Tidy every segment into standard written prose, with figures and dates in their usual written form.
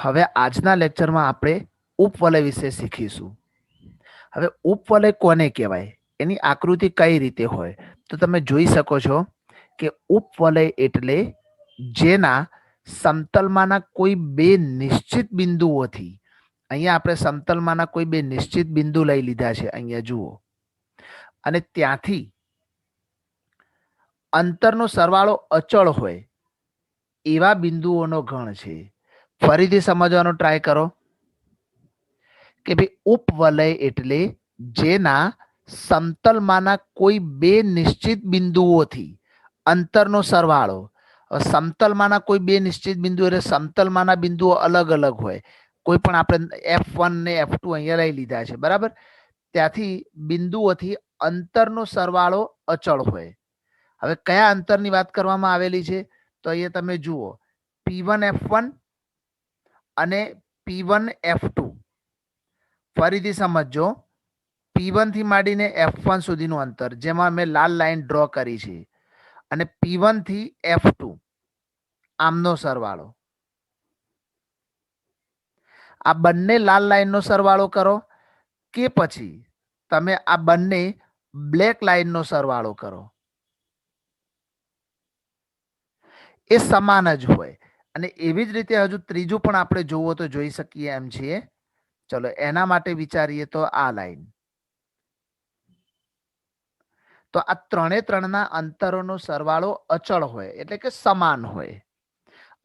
હવે આજના લેક્ચરમાં આપણે ઉપવલય વિશે શીખીશું. હવે ઉપવલય કોને કહેવાય, એની આકૃતિ કઈ રીતે હોય, તો તમે જોઈ શકો છો કે ઉપવલય એટલે જેના સમતલમાંના કોઈ બે નિશ્ચિત બિંદુઓથી, અહીંયા આપણે સમતલમાંના કોઈ બે નિશ્ચિત બિંદુ લઈ લીધા છે, અહીંયા જુઓ, અને ત્યાંથી અંતરનો સરવાળો અચળ હોય એવા બિંદુઓનો ગણ છે. ફરીથી સમજવાનો ટ્રાય કરો કે ભાઈ ઉપવલય એટલે જેના સમતલમાંના કોઈ બે નિશ્ચિત બિંદુઓથી અંતરનો સરવાળો. સમતલમાંના કોઈ બે નિશ્ચિત બિંદુ એટલે સમતલમાંના બિંદુઓ અલગ અલગ હોય. કોઈ પણ આપણે F1 ને F2 અહીંયા લઈ લીધા છે, બરાબર. ત્યાંથી બિંદુઓથી અંતરનો સરવાળો અચળ હોય. હવે કયા અંતરની વાત કરવામાં આવેલી છે, તો અહીંયા તમે જુઓ P1 F1 અને P1 F2. ફરીથી સમજો, P1 થી માંડીને F1 સુધીનું અંતર, જેમાં મેં લાલ લાઈન ડ્રો કરી છે, અને P1 થી F2 આમનો સરવાળો. આ બંને લાલ લાઈનનો સરવાળો કરો કે પછી તમે આ બંને બ્લેક લાઈનનો સરવાળો કરો, એ સમાન જ હોય. અને એવી જ રીતે હજુ ત્રીજું પણ આપણે જોવો તો જોઈ શકીએ એમ છીએ. ચલો એના માટે વિચારીએ તો આ લાઈન. તો આ ત્રણના અંતરોનો સરવાળો અચળ હોય એટલે કે સમાન હોય.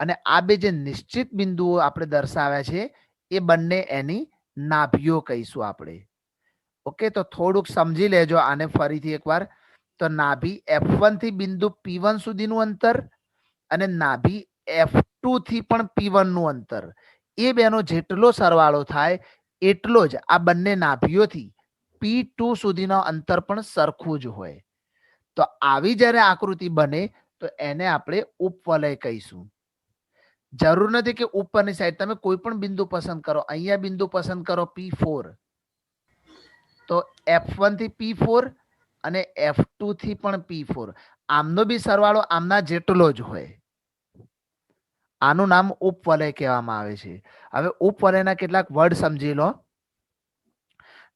અને આ બે જે નિશ્ચિત બિંદુઓ આપણે દર્શાવ્યા છે એ બંને એની નાભીઓ કહીશું આપણે. ઓકે, તો થોડુંક સમજી લેજો આને ફરીથી એકવાર. તો નાભી F1 થી બિંદુ P1 સુધીનું અંતર અને નાભી F2 થી પણ P1 નું અંતર, એ બેનો જેટલો સરવાળો થાય એટલો જ આ બંને નાભીઓથી P2 સુધીનો અંતર પણ સરખું જ હોય. તો આવી જ્યારે આકૃતિ બને તો એને આપણે ઉપવલય કહીશું. જરૂર નથી કે ઉપરની સાઈડ તમે કોઈ પણ બિંદુ પસંદ કરો. અહીંયા બિંદુ પસંદ કરો P4, તો F1 થી P4 અને F2 થી પણ P4, આમનો બી સરવાળો આમના જેટલો જ હોય. આનું નામ ઉપવલય કહેવામાં આવે છે. હવે ઉપવલયના કેટલાક વર્ડ સમજી લો.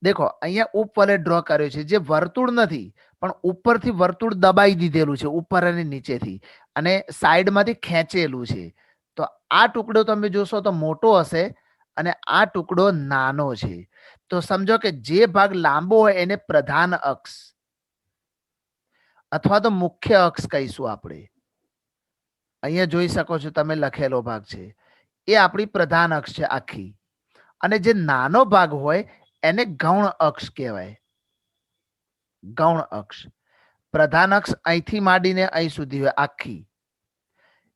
દેખો અહીંયા ઉપવલય ડ્રો કર્યો છે, જે વર્તુળ નથી પણ ઉપરથી વર્તુળ દબાઈ દીધેલું છે, ઉપર અને નીચેથી, અને સાઈડમાંથી ખેંચેલું છે. તો આ ટુકડો તમે જોશો તો મોટો હશે અને આ ટુકડો નાનો છે. તો સમજો કે જે ભાગ લાંબો હોય એને પ્રધાન અક્ષ અથવા તો મુખ્ય અક્ષ કહીશું આપણે. અહીંયા જોઈ શકો છો તમે લખેલો ભાગ છે એ આપણી પ્રધાન અક્ષ છે આખી. અને જે નાનો ભાગ હોય એને ગૌણ અક્ષ કહેવાય. ગૌણ અક્ષ. પ્રધાન અક્ષ અહીંથી માંડીને અહીં સુધી હોય આખી,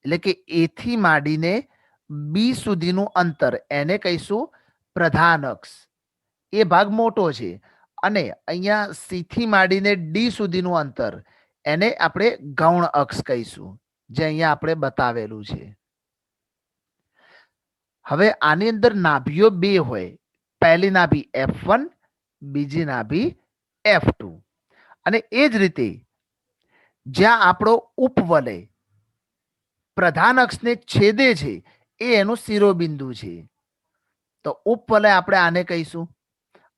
એટલે કે એ થી માંડીને બી સુધીનું અંતર એને કહીશું પ્રધાન અક્ષ. એ ભાગ મોટો છે. અને અહીંયા સી થી માંડીને ડી સુધીનું અંતર એને આપણે ગૌણ અક્ષ કહીશું, જે અહીંયા આપણે બતાવેલું છે. હવે આની અંદર નાભીઓ બે હોય. પહેલી નાભી F1, બીજી નાભી F2. અને એ જ રીતે જ્યાં આપણો ઉપવલય પ્રધાન અક્ષને છેદે છે એ એનું શિરોબિંદુ છે. તો ઉપવલય આપણે આને કહીશું.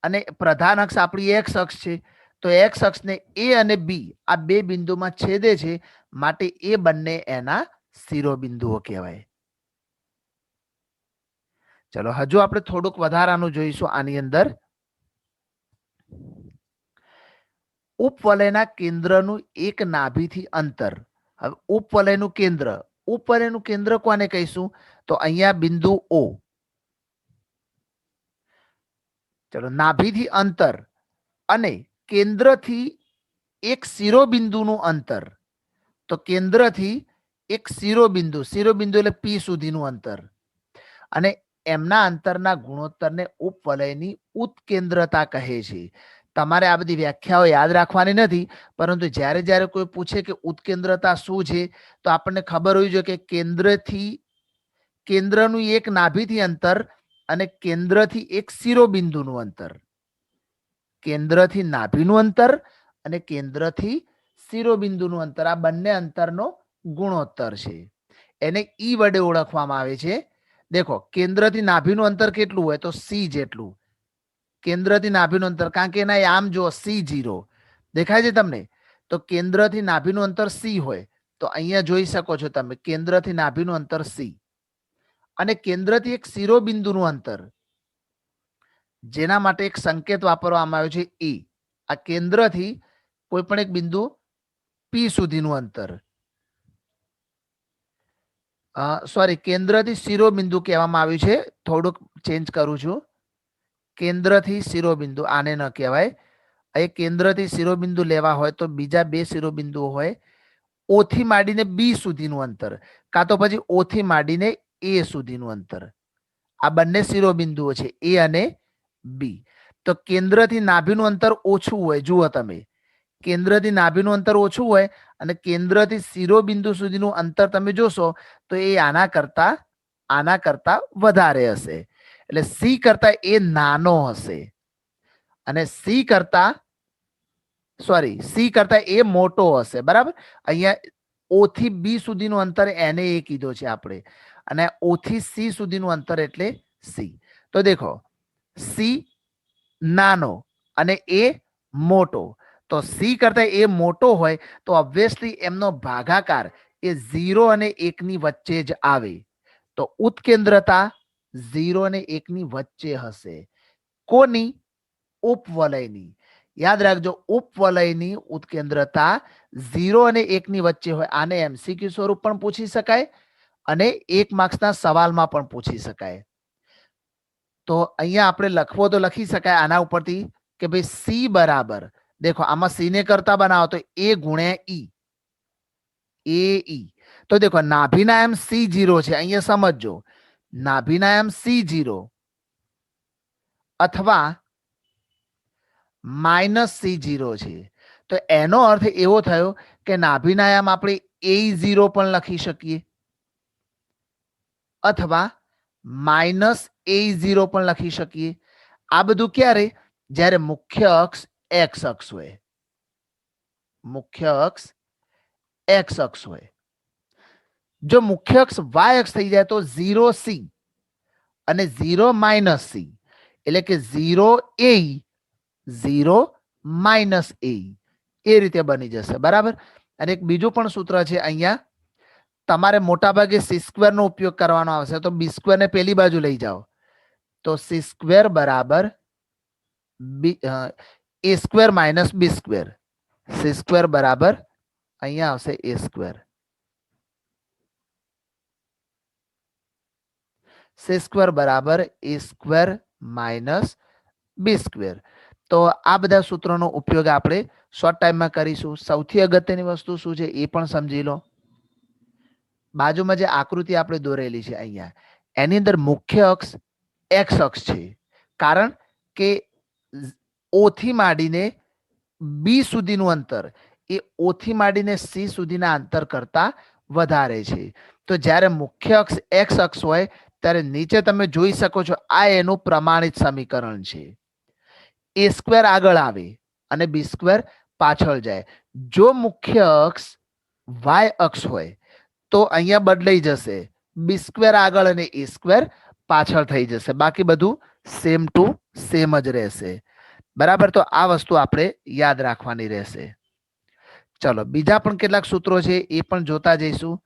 અને પ્રધાન અક્ષ આપણી એક્સ અક્ષ છે, તો એક્સ અક્ષને એ અને બી આ બે બિંદુમાં છેદે છે, માટે એ બંને એના શિરોબિંદુઓ કહેવાય. ચલો હજુ આપણે થોડુંક વધારાનું જોઈશું આની અંદર. ઉપવલયના કેન્દ્રનું એક નાભીથી અંતર. હવે ઉપવલયનું કેન્દ્ર કોને કહીશું, તો અહીંયા બિંદુ O. ચલો નાભીથી અંતર અને કેન્દ્રથી એક શિરોબિંદુનું અંતર. તો કેન્દ્રથી એક શિરોબિંદુ એટલે P સુધીનું અંતર, અને એમના અંતરના ગુણોત્તરને ઉપવલયની ઉત્કેન્દ્રતા કહે છે. તમારે આ બધી વ્યાખ્યાઓ યાદ રાખવાની નથી, પરંતુ જ્યારે જ્યારે કોઈ પૂછે કે ઉત્કેન્દ્રતા શું છે, તો આપણને ખબર હોવી જોઈએ કે કેન્દ્રનું એક નાભીથી અંતર અને કેન્દ્રથી એક શિરોબિંદુનું અંતર. કેન્દ્રથી નાભીનું અંતર અને કેન્દ્રથી શિરોબિંદુનું અંતર, આ બંને અંતરનો ગુણોત્તર છે. એને ઈ વડે ઓળખવામાં આવે છે. देखो केंद्रથી નાભીનું અંતર કેટલું હોય તો C જેટલું કેન્દ્રથી નાભીનું અંતર કારણ કે એના આમ જો C0 દેખાય છે તમને તો કેન્દ્રથી નાભીનું અંતર C હોય તો અહીંયા જોઈ શકો છો તમે કેન્દ્રથી નાભીનું અંતર C અને કેન્દ્રથી એક શિરોબિંદુનું અંતર જેના માટે એક સંકેત વાપરવામાં આવ્યો છે E આ કેન્દ્રથી કોઈ પણ એક બિંદુ P સુધીનું અંતર સોરી કેન્દ્રથી શિરોબિંદુ કહેવામાં આવ્યું છે થોડુંક ચેન્જ કરું છું કેન્દ્રથી શિરોબિંદુ આને ન કહેવાય એ કેન્દ્રથી શિરોબિંદુ લેવા હોય તો બીજા બે શિરોબિંદુઓ હોય O થી માંડીને B સુધીનું અંતર કાં તો પછી O થી માંડીને A સુધીનું અંતર આ બંને શિરોબિંદુઓ છે A અને B તો કેન્દ્રથી નાભીનું અંતર ઓછું હોય જુઓ તમે કેન્દ્રથી નાભીનું અંતર ઓછું હોય અને કેન્દ્રથી શિરોબિંદુ સુધીનું અંતર તમે જોશો તો એ આના કરતા વધારે હશે એટલે C કરતા એ નાનો હશે અને C કરતા એ મોટો હશે બરાબર અહીંયા O થી B સુધીનું અંતર એને એ કીધો છે આપણે અને O થી C સુધીનું અંતર એટલે C તો દેખો C નાનો અને એ મોટો તો C કરતા એ મોટો હોય તો ઓબ્વિયસલી એમનો ભાગાકાર એ 0 અને 1 ની વચ્ચે જ આવે તો ઉત્કેન્દ્રતા 0 અને 1 ની વચ્ચે હશે કોની ઉપવલયની યાદ રાખજો ઉપવલયની ઉત્કેન્દ્રતા 0 અને 1 ની વચ્ચે હોય આને એમસીક્યુ સ્વરૂપ પણ પૂછી શકાય અને 1 માર્ક્સના સવાલમાં પણ પૂછી શકાય તો અહીંયા આપણે લખવો તો લખી શકાય આના ઉપરથી કે ભાઈ C બરાબર देखो आमा C ने करता बनाओ तो A गुण्या E AE तो देखो नाभिनायम C0 છે અહીંયા સમજજો નાભિનાયમ C0 અથવા -C0 છે તો એનો અર્થ એવો થયો કે નાભિનાયમ આપણે A0 પણ લખી શકીએ અથવા -A0 પણ લખી શકીએ આ બધું ક્યારે જ્યારે મુખ્ય અક્ષ x અક્ષ હોય મુખ્ય અક્ષ x અક્ષ હોય જો મુખ્ય અક્ષ y અક્ષ થઈ જાય તો 0C અને 0 -C એટલે કે 0A 0 -A એ રીતે બની જશે બરાબર અને એક બીજું પણ સૂત્ર છે અહીંયા તમારે મોટાભાગે C² નો ઉપયોગ કરવાનો આવશે તો B² ને પેલી બાજુ લઈ જાઓ તો C² બરાબર A² માઇનસ B² C² બરાબર અહીંયા આવશે A². C² બરાબર A² માઇનસ B². તો આ બધા સૂત્રોનો ઉપયોગ આપણે શોર્ટ ટાઈમમાં કરીશું સૌથી અગત્યની વસ્તુ શું છે એ પણ સમજી લો બાજુમાં જે આકૃતિ આપણે દોરેલી છે અહીંયા એની અંદર મુખ્ય અક્ષ x અક્ષ છે કારણ કે O થી માંડીને B સુધીનું અંતર એ O થી માંડીને C સુધીના અંતર કરતા વધારે છે તો જ્યારે મુખ્ય અક્ષ x અક્ષ હોય ત્યારે નીચે તમે જોઈ શકો છો આ એનું પ્રમાણિત સમીકરણ છે A² આગળ આવે અને B² પાછળ જાય જો મુખ્ય અક્ષ y અક્ષ હોય તો અહીંયા બદલાઈ જશે B² આગળ અને A² પાછળ થઈ જશે બાકી બધું સેમ ટુ સેમ જ રહેશે બરાબર તો આ વસ્તુ આપણે યાદ રાખવાની રહેશે ચલો બીજા પણ કેટલાક સૂત્રો છે એ પણ જોતા જઈશું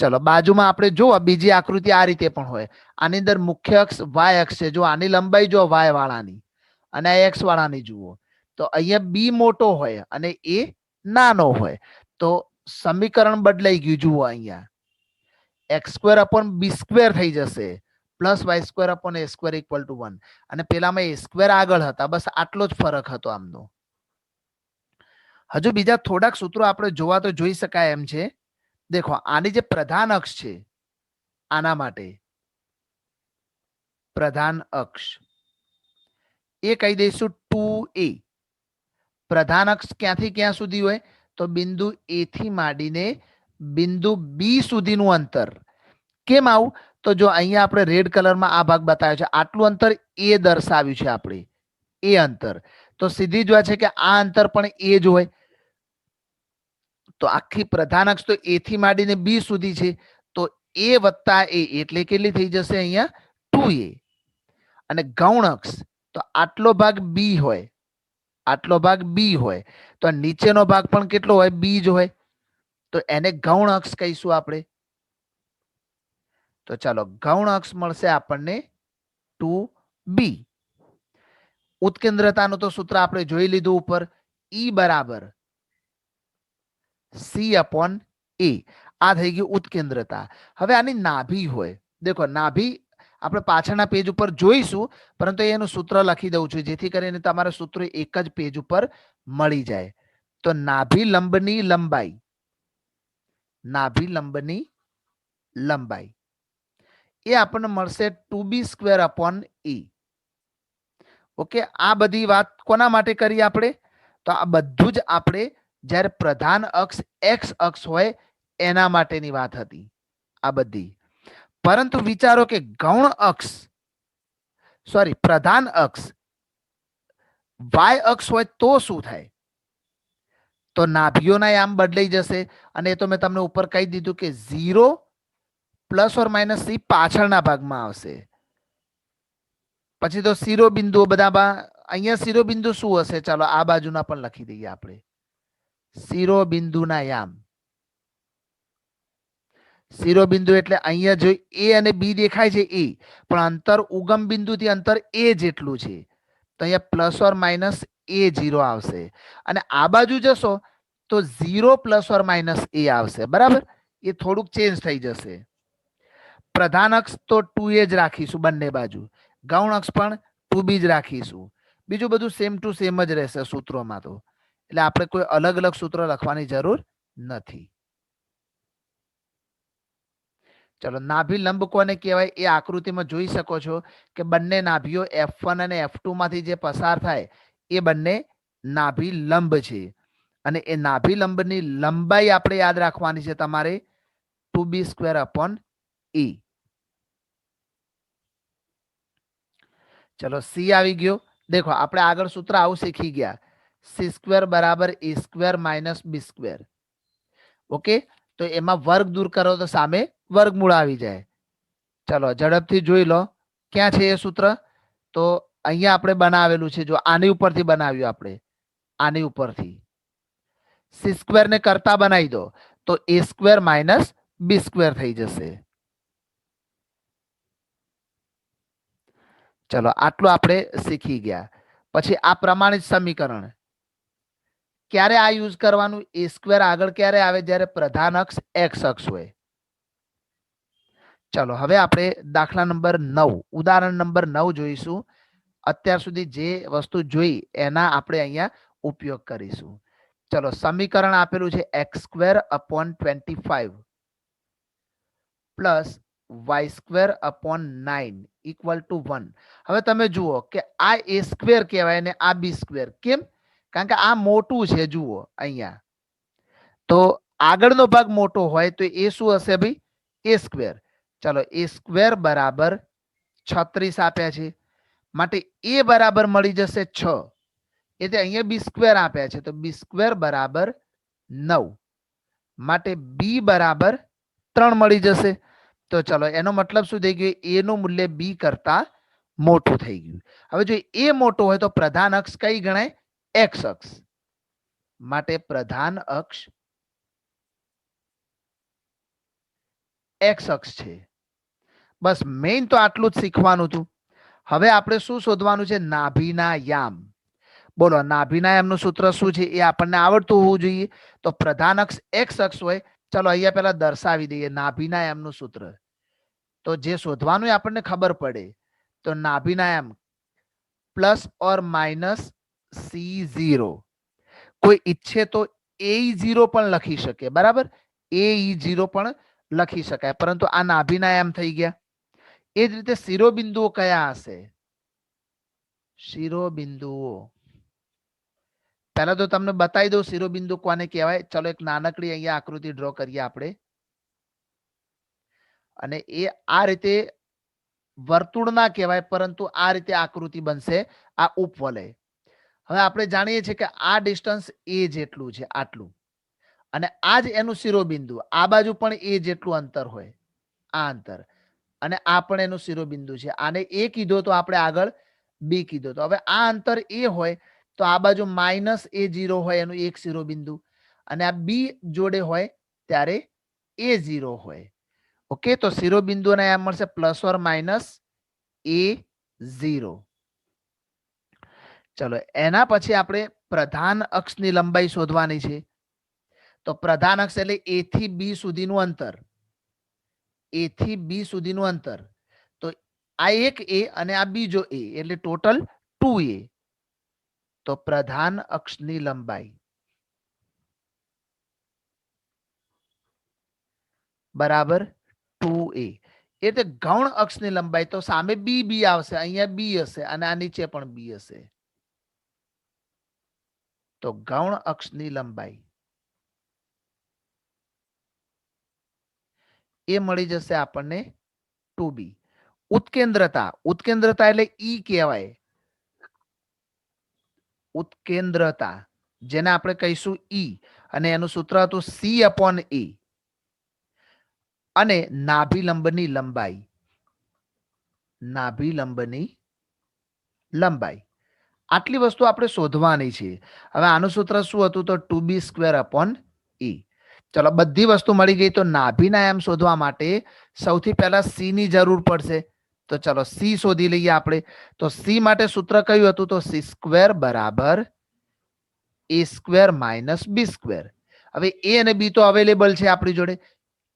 ચલો બાજુમાં આપણે જોવા બીજી આકૃતિ આ રીતે પણ હોય આની અંદર મુખ્ય અક્ષ y અક્ષ છે જો આની લંબાઈ જો y વાળાની અને આ x વાળાની જુઓ તો અહીંયા B મોટો હોય અને A નાનો હોય તો સમીકરણ બદલાઈ ગયું જુઓ અહીંયા x² upon B² થઈ જશે plus y² upon A² equal to 1 અને પેલામાં A² આગળ હતા બસ આટલો જ ફરક હતો આમનો હજુ બીજા થોડાક સૂત્રો આપણે જોવા તો જોઈ શકાય એમ છે देखो आनी जे प्रधान अक्ष छे आना माटे प्रधान अक्ष ए कही दईशु 2A प्रधान अक्ष क्यांथी क्यां सुधी होय तो बिंदु A थी माडीने बिंदु B सुधीनुं अंतर केम आવું तो जो અહીંયા આપણે રેડ કલરમાં આ ભાગ બતાવ્યો છે આટલું અંતર A દર્શાવ્યું છે આપણે A અંતર તો સીધી જ વાત છે કે આ અંતર પણ A જ હોય તો આખી પ્રધાન અક્ષ તો A થી માંડીને B સુધી છે તો એ વત્તા એ એટલે કેટલી થઈ જશે અહીંયા 2a. અને ગૌણ અક્ષ તો આટલો ભાગ બી હોય, આટલો ભાગ બી હોય તો નીચેનો ભાગ પણ કેટલો હોય? બી જ હોય. તો એને ગૌણ અક્ષ કહીશું આપણે. તો ચાલો ગૌણ અક્ષ મળશે આપણને 2b. ઉત્કેન્દ્રતાનું તો સૂત્ર આપણે જોઈ લીધું ઉપર, E બરાબર C/A. આ થઈ ગયું ઉત્કેન્દ્રતા. હવે આની નાભી હોય, દેખો નાભી આપણે પાછળના પેજ ઉપર જોઈશું, પરંતુ એનું સૂત્ર લખી દઉં છું જેથી કરીને તમારે સૂત્ર એક જ પેજ ઉપર મળી જાય. તો નાભી લંબની લંબાઈ, નાભી લંબની લંબાઈ એ આપણને મળશે 2b²/E. ઓકે, આ બધી વાત કોના માટે કરી આપણે? તો આ બધું જ આપણે જ્યારે પ્રધાન અક્ષ એક્સ અક્ષ હોય એના માટેની વાત હતી આ બધી. પરંતુ વિચારો કે ગૌણ અક્ષ સોરી પ્રધાન અક્ષ વાય અક્ષ હોય તો શું થાય? તો નાભીઓના આમ બદલાઈ જશે. અને એ તો મેં તમને ઉપર કહી દીધું કે 0 ± c પાછળના ભાગમાં આવશે. પછી તો શિરોબિંદુઓ બધા અહીંયા શિરોબિંદુ શું હશે? ચાલો આ બાજુના પણ લખી દઈએ આપણે. શિરોબિંદુના યામ, શિરોબિંદુ એટલે અહીંયા જો એ અને બી દેખાય છે એ, પણ અંતર ઉગમ બિંદુથી અંતર એ જેટલું છે. તો અહીંયા ±a0 આવશે. અને આ બાજુ જશો તો 0 ± a આવશે. બરાબર, એ થોડુંક ચેન્જ થઈ જશે. પ્રધાન અક્ષ તો 2a જ રાખીશું બંને બાજુ, ગૌણ અક્ષ પણ 2b જ રાખીશું. બીજું બધું સેમ ટુ સેમ જ રહેશે સૂત્રોમાં. તો એટલે આપણે કોઈ અલગ અલગ સૂત્ર લખવાની જરૂર નથી. ચલો નાભી લંબ કોને કહેવાય એ આકૃતિમાં જોઈ શકો છો કે બંને નાભીઓ F1 અને F2 માંથી જે પસાર થાય એ બંને નાભી લંબ છે. અને એ નાભી લંબની લંબાઈ આપણે યાદ રાખવાની છે તમારે 2b²/E. ચલો સી આવી ગયો. દેખો આપણે આગળ સૂત્ર આવું શીખી ગયા, c² = a² - b². ઓકે, તો એમાં વર્ગ દૂર કરો તો સામે વર્ગમૂળ આવી જાય. ચલો ઝડપથી જોઈ લો ક્યાં છે એ સૂત્ર. તો અહીંયા આપણે બનાવેલું છે, જો આની ઉપરથી બનાવ્યું આપણે, આની ઉપરથી c² ને કરતા બનાવી દો તો a² - b² થઈ જશે. ચલો આટલું આપણે શીખી ગયા. પછી આ પ્રમાણિત સમીકરણ ક્યારે આ યુઝ કરવાનું? a² આગળ ક્યારે આવે? જ્યારે પ્રધાન અક્ષ એક્સ અક્ષ હોય. ચલો હવે આપણે દાખલા નંબર 9 ઉદાહરણ નંબર 9 જોઈશું. અત્યાર સુધી જે વસ્તુ જોઈ એના આપણે અહીંયા ઉપયોગ કરીશું. ચલો સમીકરણ આપેલું છે x² / 25 + y² / 9 = 1. હવે તમે જુઓ કે આ a² કહેવાય અને આ b². કેમ? કારણ કે આ મોટું છે. જુઓ અહીંયા તો આગળનો ભાગ મોટો હોય તો એ શું હશે ભાઈ? a². ચલો a² બરાબર 36 આપ્યા છે, માટે a બરાબર મળી જશે 6. એટલે અહીંયા b² આપ્યા છે તો b² બરાબર 9, માટે b બરાબર 3 મળી જશે. તો ચલો એનો મતલબ શું થઈ ગયું? a નું મૂલ્ય b કરતા મોટું થઈ ગયું. હવે જો a મોટો હોય તો પ્રધાન અક્ષ કઈ ગણાય? એક્સ અક્ષ. માટે પ્રધાન અક્ષ એક્સ અક્ષ છે. બસ મેઇન તો આટલું જ શીખવાનું હતું. હવે આપણે શું શોધવાનું છે? નાભીના યામ. બોલો નાભીના યામનું સૂત્ર શું છે એ આપણને આવડતું હોવું જોઈએ. તો પ્રધાન અક્ષ એક્સ અક્ષ હોય. ચલો અહીંયા પહેલા દર્શાવી દઈએ નાભીના યામનું સૂત્ર. તો જે શોધવાનું એ આપણને ખબર પડે. તો નાભીના યામ ± c0. કોઈ ઈચ્છે તો AE0 પણ લખી શકે. બરાબર, AE0 પણ લખી શકાય, પરંતુ આ નાભીના યામ થઈ ગયા. એ જ રીતે શિરોબિંદુઓ કયા હશે? શિરોબિંદુઓ પહેલા તો તમને બતાવી દઉં શિરોબિંદુ કોને કહેવાય. ચલો એક નાનકડી અહીંયા આકૃતિ ડ્રો કરીએ આપણે. અને એ આ રીતે વર્તુળ ના કહેવાય, પરંતુ આ રીતે આકૃતિ બનશે, આ ઉપવલય. હવે આપણે જાણીએ છીએ કે આ ડિસ્ટન્સ a જેટલું છે, આટલું. અને આ જ એનું શિરોબિંદુ, આ બાજુ પણ a જેટલું અંતર હોય. આ અંતર અને આ પણ એનું શિરોબિંદુ છે. આને એ કીધો તો આપણે આગળ બી કીધો તો હવે આ અંતર એ હોય તો આ બાજુ -a0 હોય એનું એક શિરોબિંદુ અને આ બી જોડે હોય ત્યારે a0 હોય. ઓકે, તો શિરોબિંદુને આ મળશે +or-a0. ચલો એના પછી આપણે પ્રધાન અક્ષની લંબાઈ શોધવાની છે. તો પ્રધાન અક્ષ એટલે એ થી બી સુધીનું અંતર, એ થી બી સુધીનું અંતર. તો આ એક એ અને આ બીજો એ એટલે ટોટલ 2a. તો પ્રધાન અક્ષની લંબાઈ બરાબર 2a. એટલે ગૌણ અક્ષની લંબાઈ તો સામે બી બી આવશે, અહીંયા બી હશે અને આ નીચે પણ બી હશે. તો ગૌણ અક્ષની લંબાઈ એ મળી જશે આપણને 2b. ઉત્કેન્દ્રતા, ઉત્કેન્દ્રતા એટલે ઈ કહેવાય. ઉત્કેન્દ્રતા જેને આપણે કહીશું ઈ અને એનું સૂત્ર હતું C/E. અને નાભિલંબની લંબાઈ, નાભિલંબની લંબાઈ આટલી વસ્તુ આપણે શોધવાની છે. હવે આનું સૂત્ર શું હતું તો 2b²/e. ચલો બધી વસ્તુ મળી ગઈ તો નાભીના આયામ શોધવા માટે સૌથી પહેલા સી ની જરૂર પડશે. તો ચલો સી શોધી લઈએ આપણે. તો સી માટે સૂત્ર કયું હતું તો c² બરાબર a² - b². હવે એ અને બી તો અવેલેબલ છે આપણી જોડે.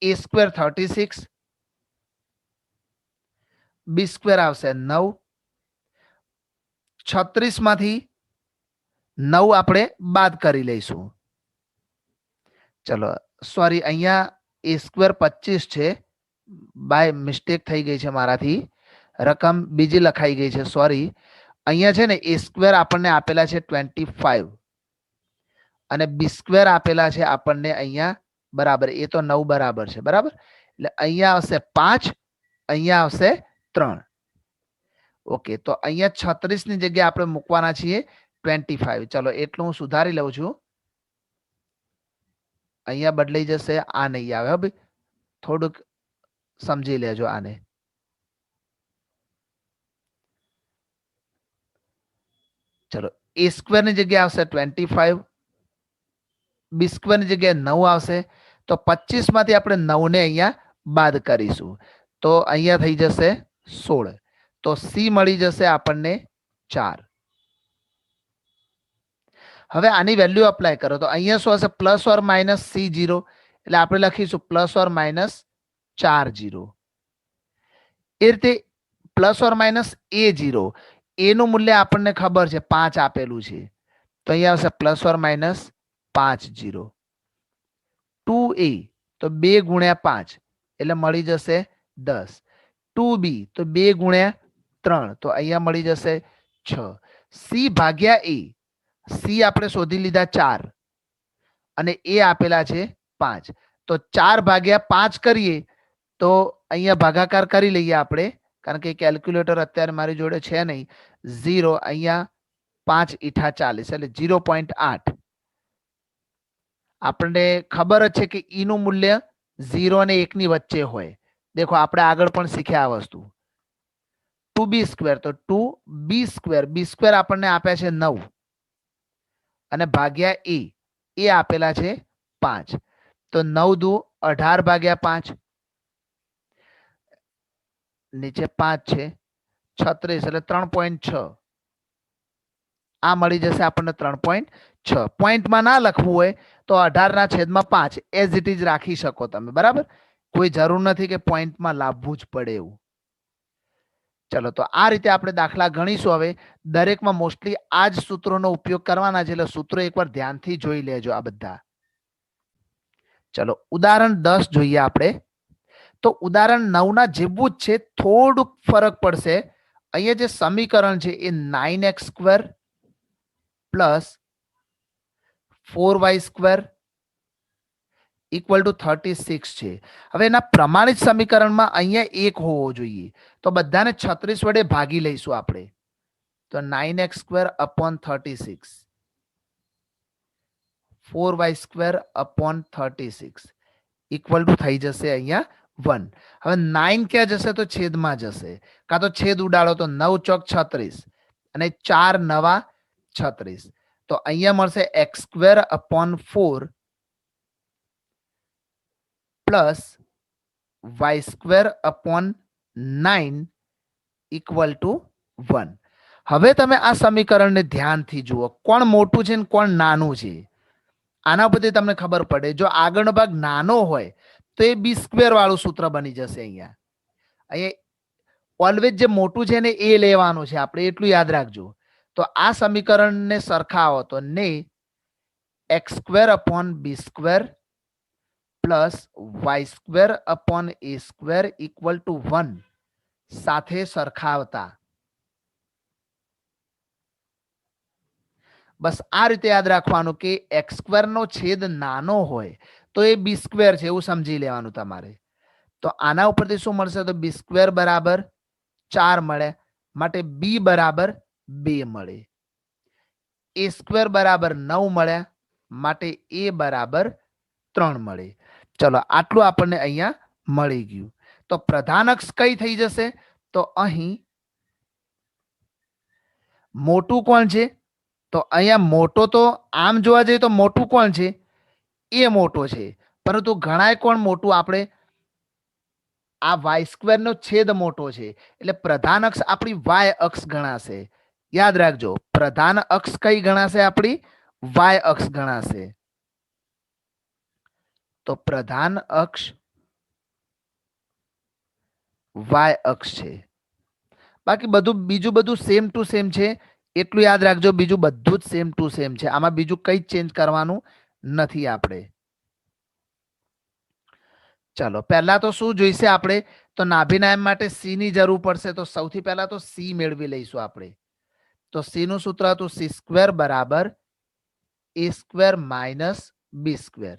a² 36, b² આવશે 9. 36 માંથી 9 આપણે બાદ કરી લઈશું. ચલો સોરી, અહીંયા a² 25 છે, બાય મિસ્ટેક થઈ ગઈ છે મારાથી, રકમ બીજી લખાઈ ગઈ છે, સોરી. અહીંયા છે ને a² આપણને આપેલા છે 25 અને b² આપેલા છે આપણને અહીંયા બરાબર, એ તો 9 બરાબર છે, બરાબર. એટલે અહીંયા આવશે 5, અહીંયા આવશે 3. ઓકે, તો અહીંયા 36 ની જગ્યાએ આપણે મૂકવાના છીએ 25. ચલો એટલું હું સુધારી લઉં છું. અહીંયા બદલાઈ જશે, આ નહીં આવે. હવે થોડુંક સમજી લેજો આને. ચલો a² ની જગ્યાએ આવશે 25, b² ની જગ્યાએ 9 આવશે. તો 25 માંથી આપણે 9 ને અહીંયા બાદ કરીશું તો અહીંયા થઈ જશે 16. તો સી મળી જશે આપણને 4. હવે આની વેલ્યુ અપ્લાય કરો તો અહીંયા શું હશે +or-c0. એટલે આપણે લખીશું +or-40. એ રીતે +or-a0. એનું મૂલ્ય આપણને ખબર છે 5 આપેલું છે તો અહીંયા આવશે +or-50. 2a તો 2 ગુણ્યા 5 એટલે મળી જશે 10. 2b તો 2 ગુણ્યા 3 તો અહીંયા મળી જશે 6. c ભાગ્યા a, સી આપણે શોધી લીધા 4 અને એ આપેલા છે 5. તો 4 ભાગ્યા 5 કરીએ તો અહીંયા ભાગાકાર કરી લઈએ આપણે, કારણ કે કેલ્ક્યુલેટર અત્યારે મારી જોડે છે નહીં. 0 અહીંયા 5 ઈઠા 40 એટલે 0.8. આપણને ખબર જ છે કે ઈ નું મૂલ્ય 0 અને 1 ની વચ્ચે હોય. દેખો આપણે આગળ પણ શીખ્યા આ વસ્તુ. 2b² તો 2b², b² આપણને આપ્યા છે 9 અને ભાગ્યા એ આપેલા છે 5. તો 9 દુ 18 ભાગ્યા 5, નીચે 5 છે, 36 એટલે 3.6. આ મળી જશે આપણને 3.6. પોઈન્ટમાં ના લખવું હોય તો 18/5 એઝ ઇટ ઇઝ રાખી શકો તમે, બરાબર. કોઈ જરૂર નથી કે પોઈન્ટમાં લાવવું જ પડે એવું. ચલો તો આ રીતે આપણે દાખલા ગણીશું. હવે દરેકમાં મોસ્ટલી આ જ સૂત્રોનો ઉપયોગ કરવાના છે એટલે સૂત્રો એકવાર ધ્યાનથી જોઈ લેજો આ બધા. ચલો ઉદાહરણ 10 જોઈએ આપણે. તો ઉદાહરણ 9 ના જેવું જ છે, થોડુંક ફરક પડશે. અહીંયા જે સમીકરણ છે એ 9x² + 4y² = 36 છે. હવે એના પ્રમાણિત સમીકરણમાં અહીંયા 1 હોવો જોઈએ તો બધાને 36 વડે ભાગી લઈશું આપણે. તો 9x²/36, 4y²/36 = થઈ જશે અહીંયા 1. હવે 9 ક્યાં જશે? તો છેદમાં જશે, કાં તો છેદ ઉડાડો તો 9 ચોક 36 અને 4 નવા 36. તો અહીંયા મળશે x² / 4 plus y² / 9 equal to 1. હવે તમે આ સમીકરણને ધ્યાનથી જુઓ, કોણ મોટું છે ને કોણ નાનું છે. આના પરથી તમને ખબર પડે. જો આગળનો ભાગ નાનો હોય તો એ b² વાળું સૂત્ર બની જશે. અહીંયા ઓલવેઝ જે મોટું છે ને એ લેવાનું છે આપણે, એટલું યાદ રાખજો. તો આ સમીકરણને સરખાવો તો ને x² / b² plus y² / a² equal to 1 સાથે સરખાવતા બસ આ રીતે યાદ રાખવાનું કે x² નો છેદ નાનો હોય તો એ b² છે એવું સમજી લેવાનું તમારે. તો આના ઉપરથી શું મળશે? તો b² બરાબર 4 મળે, માટે b બરાબર 2 મળે. a² બરાબર 9 મળ્યા, માટે a બરાબર 3 મળે. ચલો આટલું આપણને અહીંયા મળી ગયું. તો પ્રધાન અક્ષ કઈ થઈ જશે? તો અહીં મોટું કોણ છે? તો અહીંયા મોટો તો આમ જોવા જઈએ તો મોટું કોણ છે? એ મોટો છે, પરંતુ ઘણાય કોણ મોટું? આપણે આ y² નો છેદ મોટો છે, એટલે પ્રધાન અક્ષ આપણી y અક્ષ ગણાશે. યાદ રાખજો, પ્રધાન અક્ષ કઈ ગણાશે? આપણી y અક્ષ ગણાશે. તો પ્રધાન અક્ષ y અક્ષ છે. બાકી બધું બીજું બધું સેમ ટુ સેમ છે, એટલું યાદ રાખજો. બીજું બધું જ સેમ ટુ સેમ છે, આમાં બીજું કઈ ચેન્જ કરવાનું નથી આપણે. ચલો પહેલા તો શું જોઈશે આપણે? તો નાભિનાયમ માટે સી ની જરૂર પડશે. તો સૌથી પહેલા તો સી મેળવી લઈશું આપણે. તો સી નું સૂત્ર હતું c² બરાબર a² - b².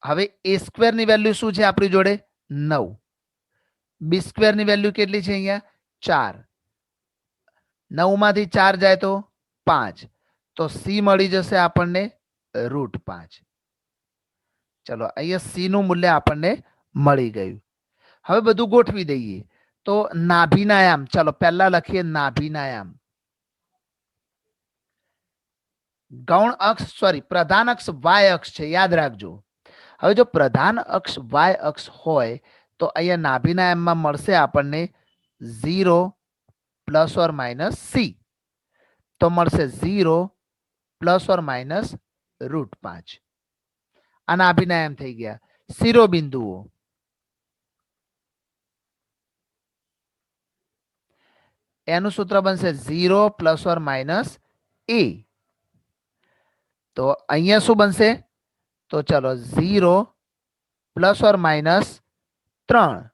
હવે a² ની વેલ્યુ શું છે આપણી જોડે? 9. b² ની વેલ્યુ કેટલી છે? અહીંયા 4. 9 માંથી 4 જાય તો 5. તો સી મળી જશે આપણને √5. ચલો અહીંયા સી નું મૂલ્ય આપણને મળી ગયું. હવે બધું ગોઠવી દઈએ. તો નાભિનાયામ, ચલો પહેલા લખીએ નાભિનાયામ. ગૌણ અક્ષ પ્રધાન અક્ષ y અક્ષ છે, યાદ રાખજો. હવે જો પ્રધાન અક્ષ y અક્ષ હોય તો અહીંયા નાભિનાયામમાં મળશે આપણને 0 ± c. તો મળશે 0 ± √5. આ નાભિનાયામ થઈ ગયા. શિરોબિંદુઓ, એનું સૂત્ર બનશે 0 ± a. તો અહીંયા શું બનશે? તો ચલો 0 ± 3.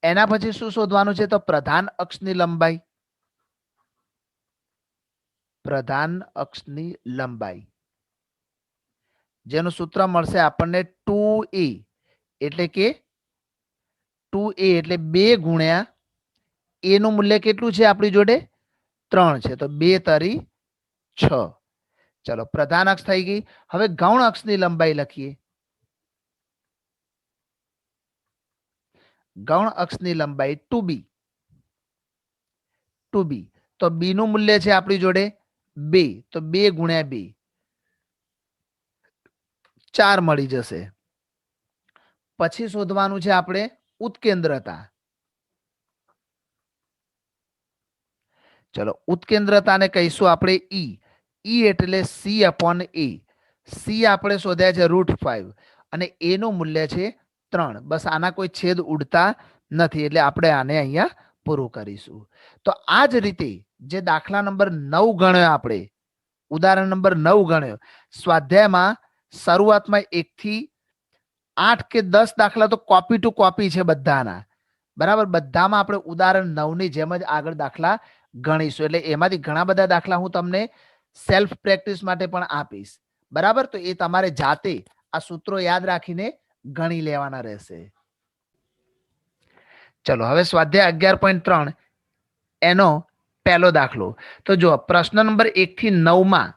એના પછી શું શોધવાનું છે? તો પ્રધાન અક્ષની લંબાઈ. પ્રધાન અક્ષની લંબાઈ જેનું સૂત્ર મળશે આપણને 2a. એટલે કે 2a એટલે 2 ગુણ્યા a નું મૂલ્ય કેટલું છે આપણી જોડે? 3 છે. તો 2 તરી 6. ચલો પ્રધાન અક્ષ થઈ ગઈ. હવે ગૌણ અક્ષની લંબાઈ લખીએ. ગૌણ અક્ષની લંબાઈ 2b. 2b. તો b નું મૂલ્ય છે આપણી જોડે 2. તો 2 ગુણ્યા 2 4 મળી જશે. પછી શોધવાનું છે આપણે ઉત્કેન્દ્રતા. ચલો ઉત્કેન્દ્રતાને કહીશું આપણે E. E એટલે c/a. c આપણે શોધ્યા છે √5 અને a નું મૂલ્ય છે 3. બસ આના કોઈ છેદ ઉડતા નથી, એટલે આપણે આને અહીંયા પૂરું કરીશું. તો આ જ રીતે જે દાખલા નંબર 9 ગણ્યો આપણે, ઉદાહરણ નંબર 9 ગણ્યો, સ્વાધ્યાયમાં શરૂઆતમાં 1 થી 8 કે 10 દાખલા તો કોપી ટુ કોપી છે બધાના. બરાબર, બધામાં આપણે ઉદાહરણ 9 ની જેમ જ આગળ દાખલા ગણીશું. એટલે એમાંથી ઘણા બધા દાખલા હું તમને સેલ્ફ પ્રેક્ટિસ માટે પણ આપીશ. બરાબર, તો એ તમારે જાતે આ સૂત્રો યાદ રાખીને ગણી લેવાના રહેશે. ચલો હવે સ્વાધ્યાય 11.3 એનો પહેલો દાખલો. તો જો પ્રશ્ન નંબર 1 થી 9 માં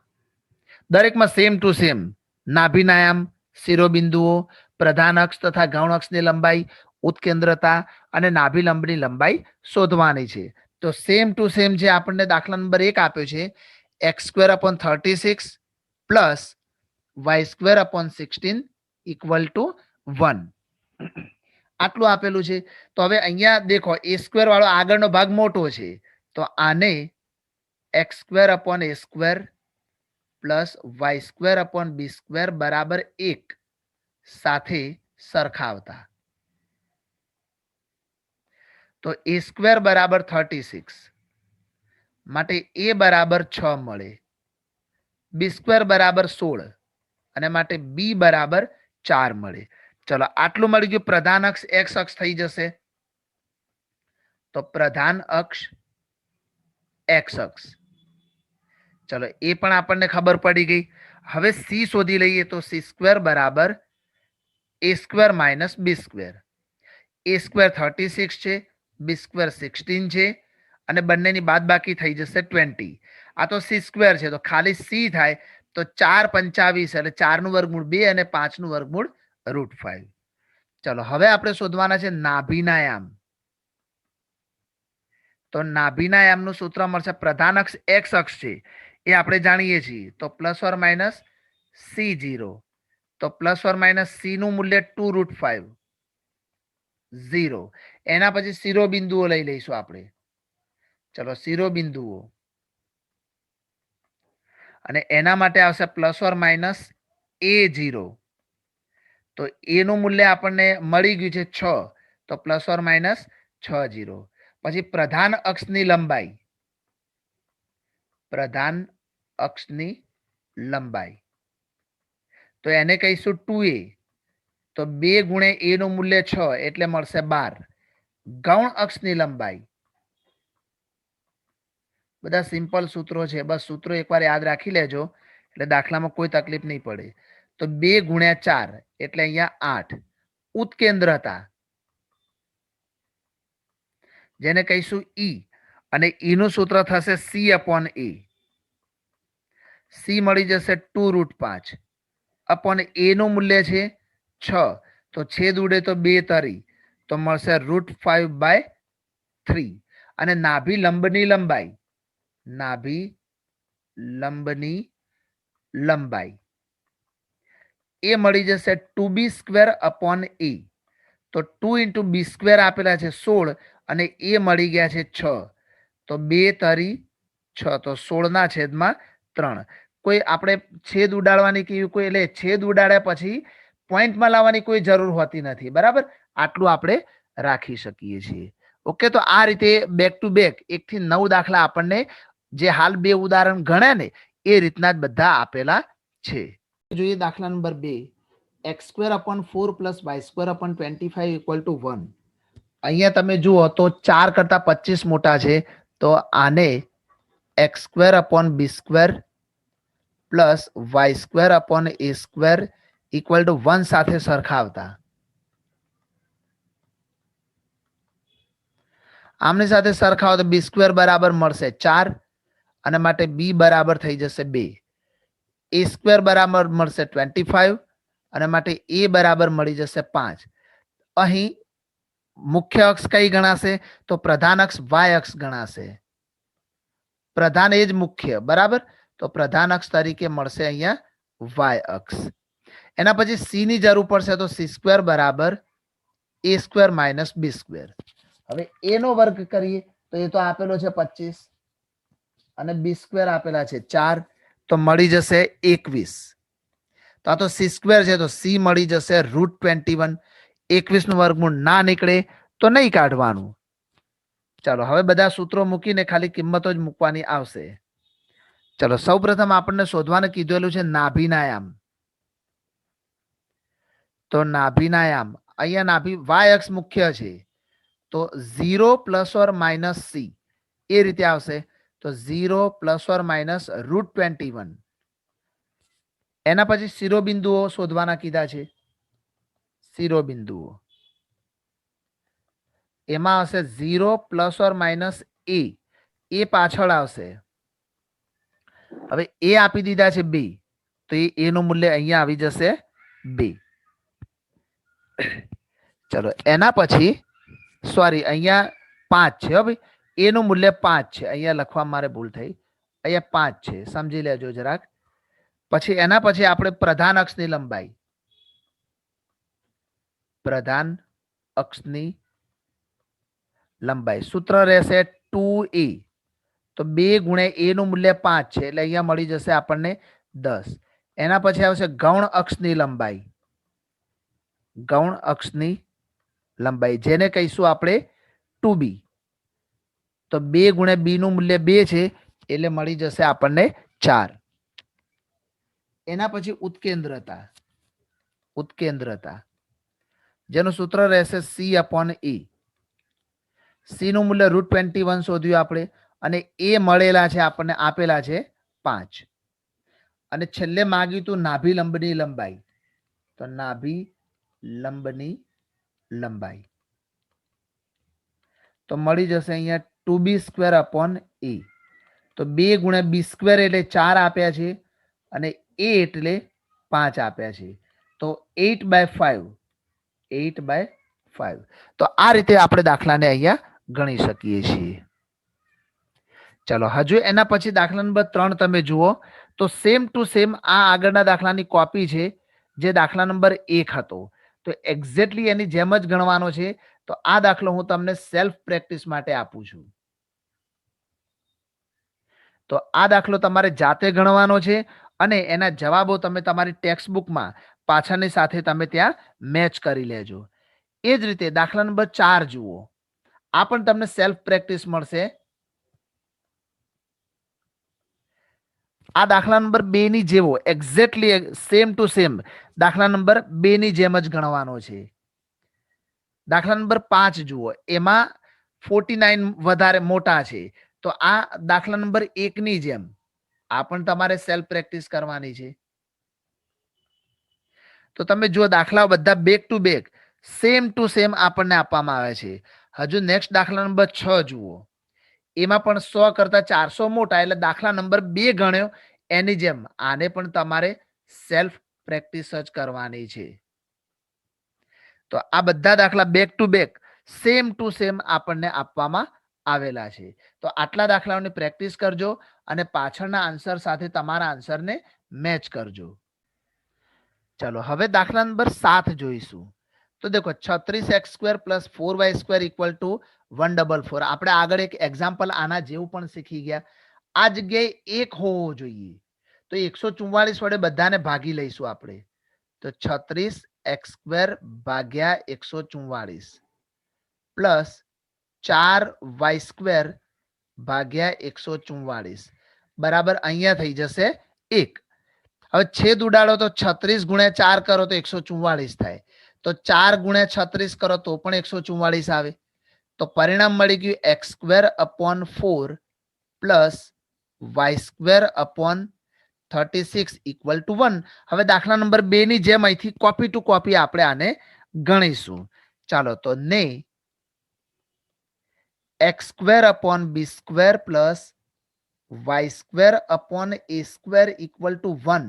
દરેકમાં સેમ ટુ સેમ નાભિનાયામ, શિરોબિંદુઓ, પ્રધાન અક્ષ તથા ગૌણ અક્ષની લંબાઈ, ઉત્કેન્દ્રતા અને નાભી લંબની લંબાઈ શોધવાની છે. તો સેમ ટુ સેમ જે આપણને દાખલા નંબર 1 આપ્યો છે, x² / 36 plus y² / 16 equal to 1. આટલું આપેલું છે. તો હવે અહીંયા દેખો a² વાળો આગળનો ભાગ મોટો છે, તો આને x² / a² plus y² / b² બરાબર 1 સાથે સરખાવતા. તો a² બરાબર 36 માટે a બરાબર 6 મળે, b² બરાબર 16 અને માટે b બરાબર 4 મળે. ચલો આટલું મળી ગયું. પ્રધાન અક્ષ x અક્ષ થઈ જશે, તો પ્રધાન અક્ષ x અક્ષ. ચલો એ પણ આપણને ખબર પડી ગઈ. હવે c શોધી લઈએ. તો c² બરાબર a² માઇનસ b². a² 36 છે, b² 16 છે અને બંનેની બાદબાકી થઈ જશે 20. આ તો c² છે, તો ખાલી c થાય તો 4 × 25 એટલે 4 નું વર્ગમૂળ 2 અને 5 નું વર્ગમૂળ √5. ચલો હવે આપણે શોધવાના છે નાભીના યામ. તો નાભીના યામનું સૂત્ર મળશે. પ્રધાન અક્ષ x અક્ષ છે એ આપણે જાણીએ છીએ, તો ± c0. તો ± c નું મૂલ્ય 2√5 0. એના પછી શિરોબિંદુઓ લઈ લઈશું આપણે. ચલો શિરોબિંદુઓ, અને એના માટે આવશે ± a0. તો a નું મૂલ્ય આપણને મળી ગયું છે 6, તો ± 60. પછી પ્રધાન અક્ષની લંબાઈ, પ્રધાન અક્ષની લંબાઈ તો એને કહીશું 2a. તો 2 × a નું મૂલ્ય 6 એટલે મળશે 12. ગૌણ અક્ષની લંબાઈ, બધા સિમ્પલ સૂત્રો છે, બસ સૂત્રો એકવાર યાદ રાખી લેજો એટલે દાખલામાં કોઈ તકલીફ નહીં પડે. તો 2 × 4 એટલે અહીંયા 8. ઉત્કેન્દ્રતા જેને કહીશું E, અને E નું સૂત્ર થશે c/a. c મળી જશે 2√5 અપોન a નું મૂલ્ય છે 6, તો છેદ ઉડે તો 2 તરી, તો મળશે √5/3. અને નાભી લંબની લંબાઈ, નાભી લંબની લંબાઈ એ મળી જશે 2b² અપોન a. તો 2 × b² આપેલા છે 16 અને એ મળી ગયા છે 6, તો 2 તરી 6, તો 16/3. કોઈ આપણે છેદ ઉડાડવાની કે કોઈ, એટલે છેદ ઉડાડ્યા પછી પોઈન્ટમાં લાવવાની કોઈ જરૂર હોતી નથી. બરાબર, આટલું આપણે રાખી શકીએ છીએ. ઓકે, તો આ રીતે બેક ટુ બેક 1 થી 9 દાખલા આપણને જે હાલ 2 ઉદાહરણ ગણ્યા ને એ રીતના જ બધા આપેલા છે. જોઈએ દાખલા નંબર 2, x² / 4 + y² / 25 = 1. અહીંયા તમે જુઓ તો 4 કરતા 25 મોટા છે, તો આને x² / b² plus y² / a² equal to 1 સાથે સરખાવતા. આમની સાથે સરખાવો તો b² બરાબર મળશે 4 અને માટે b બરાબર થઈ જશે 2. a² બરાબર મળશે 25 અને માટે a બરાબર મળી જશે 5. અહીં મુખ્ય અક્ષ કઈ ગણાશે? તો પ્રધાન અક્ષ y અક્ષ ગણાશે. પ્રધાન એ જ મુખ્ય. બરાબર, તો પ્રધાન અક્ષ તરીકે મળશે અહીંયા y અક્ષ. એના પછી c ની જરૂર પડશે, તો c² બરાબર a² - b². હવે a નો વર્ગ કરીએ તો એ તો આપેલો છે 25 અને b² આપેલા છે 4, તો મળી જશે 21. તો આ તો c² છે, તો c મળી જશે √21. 21 નું વર્ગમૂળ ના નીકળે તો નહીં કાઢવાનું. ચાલો હવે બધા સૂત્રો મૂકીને ખાલી કિંમતો જ મૂકવાની આવશે. ચલો સૌપ્રથમ આપણને શોધવાનું કીધેલું છે નાભીના યામ. તો નાભીના યામ, અહીંયા નાભી y અક્ષ મુખ્ય છે, તો 0 ± c એ રીતે આવશે. તો 0 ± √21. એના પછી શિરોબિંદુઓ શોધવાના કીધા છે. શિરોબિંદુઓ એમાં આવશે 0 ± a, એ પાછળ આવશે. હવે એ આપી દીધા છે 2, તો એ નું મૂલ્ય અહીંયા આવી જશે 2. ચલો એના પછી સોરી અહીંયા 5 છે હો ભાઈ, એનું મૂલ્ય 5 છે, અહીંયા લખવા મારે ભૂલ થઈ, અહીંયા 5 છે, સમજી લેજો જરાક. પછી એના પછી આપણે પ્રધાન અક્ષની લંબાઈ, પ્રધાન અક્ષની લંબાઈ સૂત્ર રહેશે 2a. તો 2 ગુણ્યા a નું મૂલ્ય 5 છે એટલે અહીંયા મળી જશે આપણને 10. એના પછી આવશે ગૌણ અક્ષની લંબાઈ, ગૌણ અક્ષની લંબાઈ જેને કહીશું આપણે 2b. તો 2 ગુણ્યા b નું મૂલ્ય 2 છે એટલે મળી જશે આપણને 4. એના પછી ઉત્કેન્દ્રતા, ઉત્કેન્દ્રતા જેનું સૂત્ર રહેશે c/e. c નું મૂલ્ય √21 શોધ્યું આપણે અને એ મળેલા છે આપણને, આપેલા છે 5. અને છેલ્લે માંગ્યું તું નાભી લંબની લંબાઈ, તો નાભી લંબની લંબાઈ તો મળી જશે અહીંયા 2b²/e. તો 2 ગુણ્યા b² એટલે 4 આપ્યા છે અને a એટલે 5 આપ્યા છે, તો 8/5, 8/5. તો આ રીતે આપણે દાખલાને અહીંયા ગણી શકીએ છીએ. ચલો હજુ એના પછી દાખલા નંબર 3 તમે જુઓ તો સેમ ટુ સેમ આ આગળના દાખલાની કોપી છે જે દાખલા નંબર 1 હતો. તો એક્ઝેક્ટલી એની જેમ જ ગણવાનો છે. તો આ દાખલો હું તમને સેલ્ફ પ્રેક્ટિસ માટે આપું છું. તો આ દાખલો તમારે જાતે ગણવાનો છે અને એના જવાબો તમે તમારી ટેક્સ્ટ બુકમાં પાછળની સાથે તમે ત્યાં મેચ કરી લેજો. એ જ રીતે દાખલા નંબર 4 જુઓ, આ પણ તમને સેલ્ફ પ્રેક્ટિસ મળશે. આ દાખલા નંબર 2 ની જેવો એક્ઝેક્ટલી સેમ ટુ સેમ દાખલા નંબર 2 ની જેમ જ ગણવાનો છે. દાખલા નંબર 5 જુઓ, એમાં 49 વધારે મોટા છે. તો આ દાખલા નંબર 1 ની જેમ આ પણ તમારે સેલ્ફ પ્રેક્ટિસ કરવાની છે. તો તમે જો દાખલા બધા back to back same to same આપણને આપવામાં આવે છે. હજુ નેક્સ્ટ દાખલા નંબર 6 જુઓ, એમાં પણ 100 કરતા 400 મોટા એટલે દાખલા નંબર 2 ગણ્યો એની જેમ આને પણ તમારે સેલ્ફ પ્રેક્ટિસ જ કરવાની છે. તો આ બધા દાખલા back to back same to same આપણને આપવામાં આવેલા છે. તો આટલા દાખલાઓની પ્રેક્ટિસ કરજો અને પાછળના આન્સર સાથે તમારા આન્સરને મેચ કરજો. ચલો હવે દાખલા નંબર 7 જોઈશું. તો દેખો 36x² + 4y² = 144. આપણે આગળ એક એક્ઝામ્પલ આના જેવું પણ શીખી ગયા. આ જગ્યાએ 1 હોવો જોઈએ તો 144 વડે બધાને ભાગી લઈશું આપણે. તો 36x² ભાગ્યા 144 પ્લસ 4y² ભાગ્યા 144 બરાબર અહીંયા થઈ જશે 1. હવે છેદ ઉડાડો તો 36 ગુણ્યા 4 કરો તો 144 થાય. તો 4 ગુણ્યા 36 કરો તો પણ 144 આવે. તો પરિણામ મળી ગયું x²/4 પ્લસ y²/36 = 1. હવે દાખલા નંબર 2 ની જેમ અહીંથી કોપી ટુ કોપી આપણે આને ગણીશું. ચાલો તો ને x²/b² પ્લસ y²/a² = 1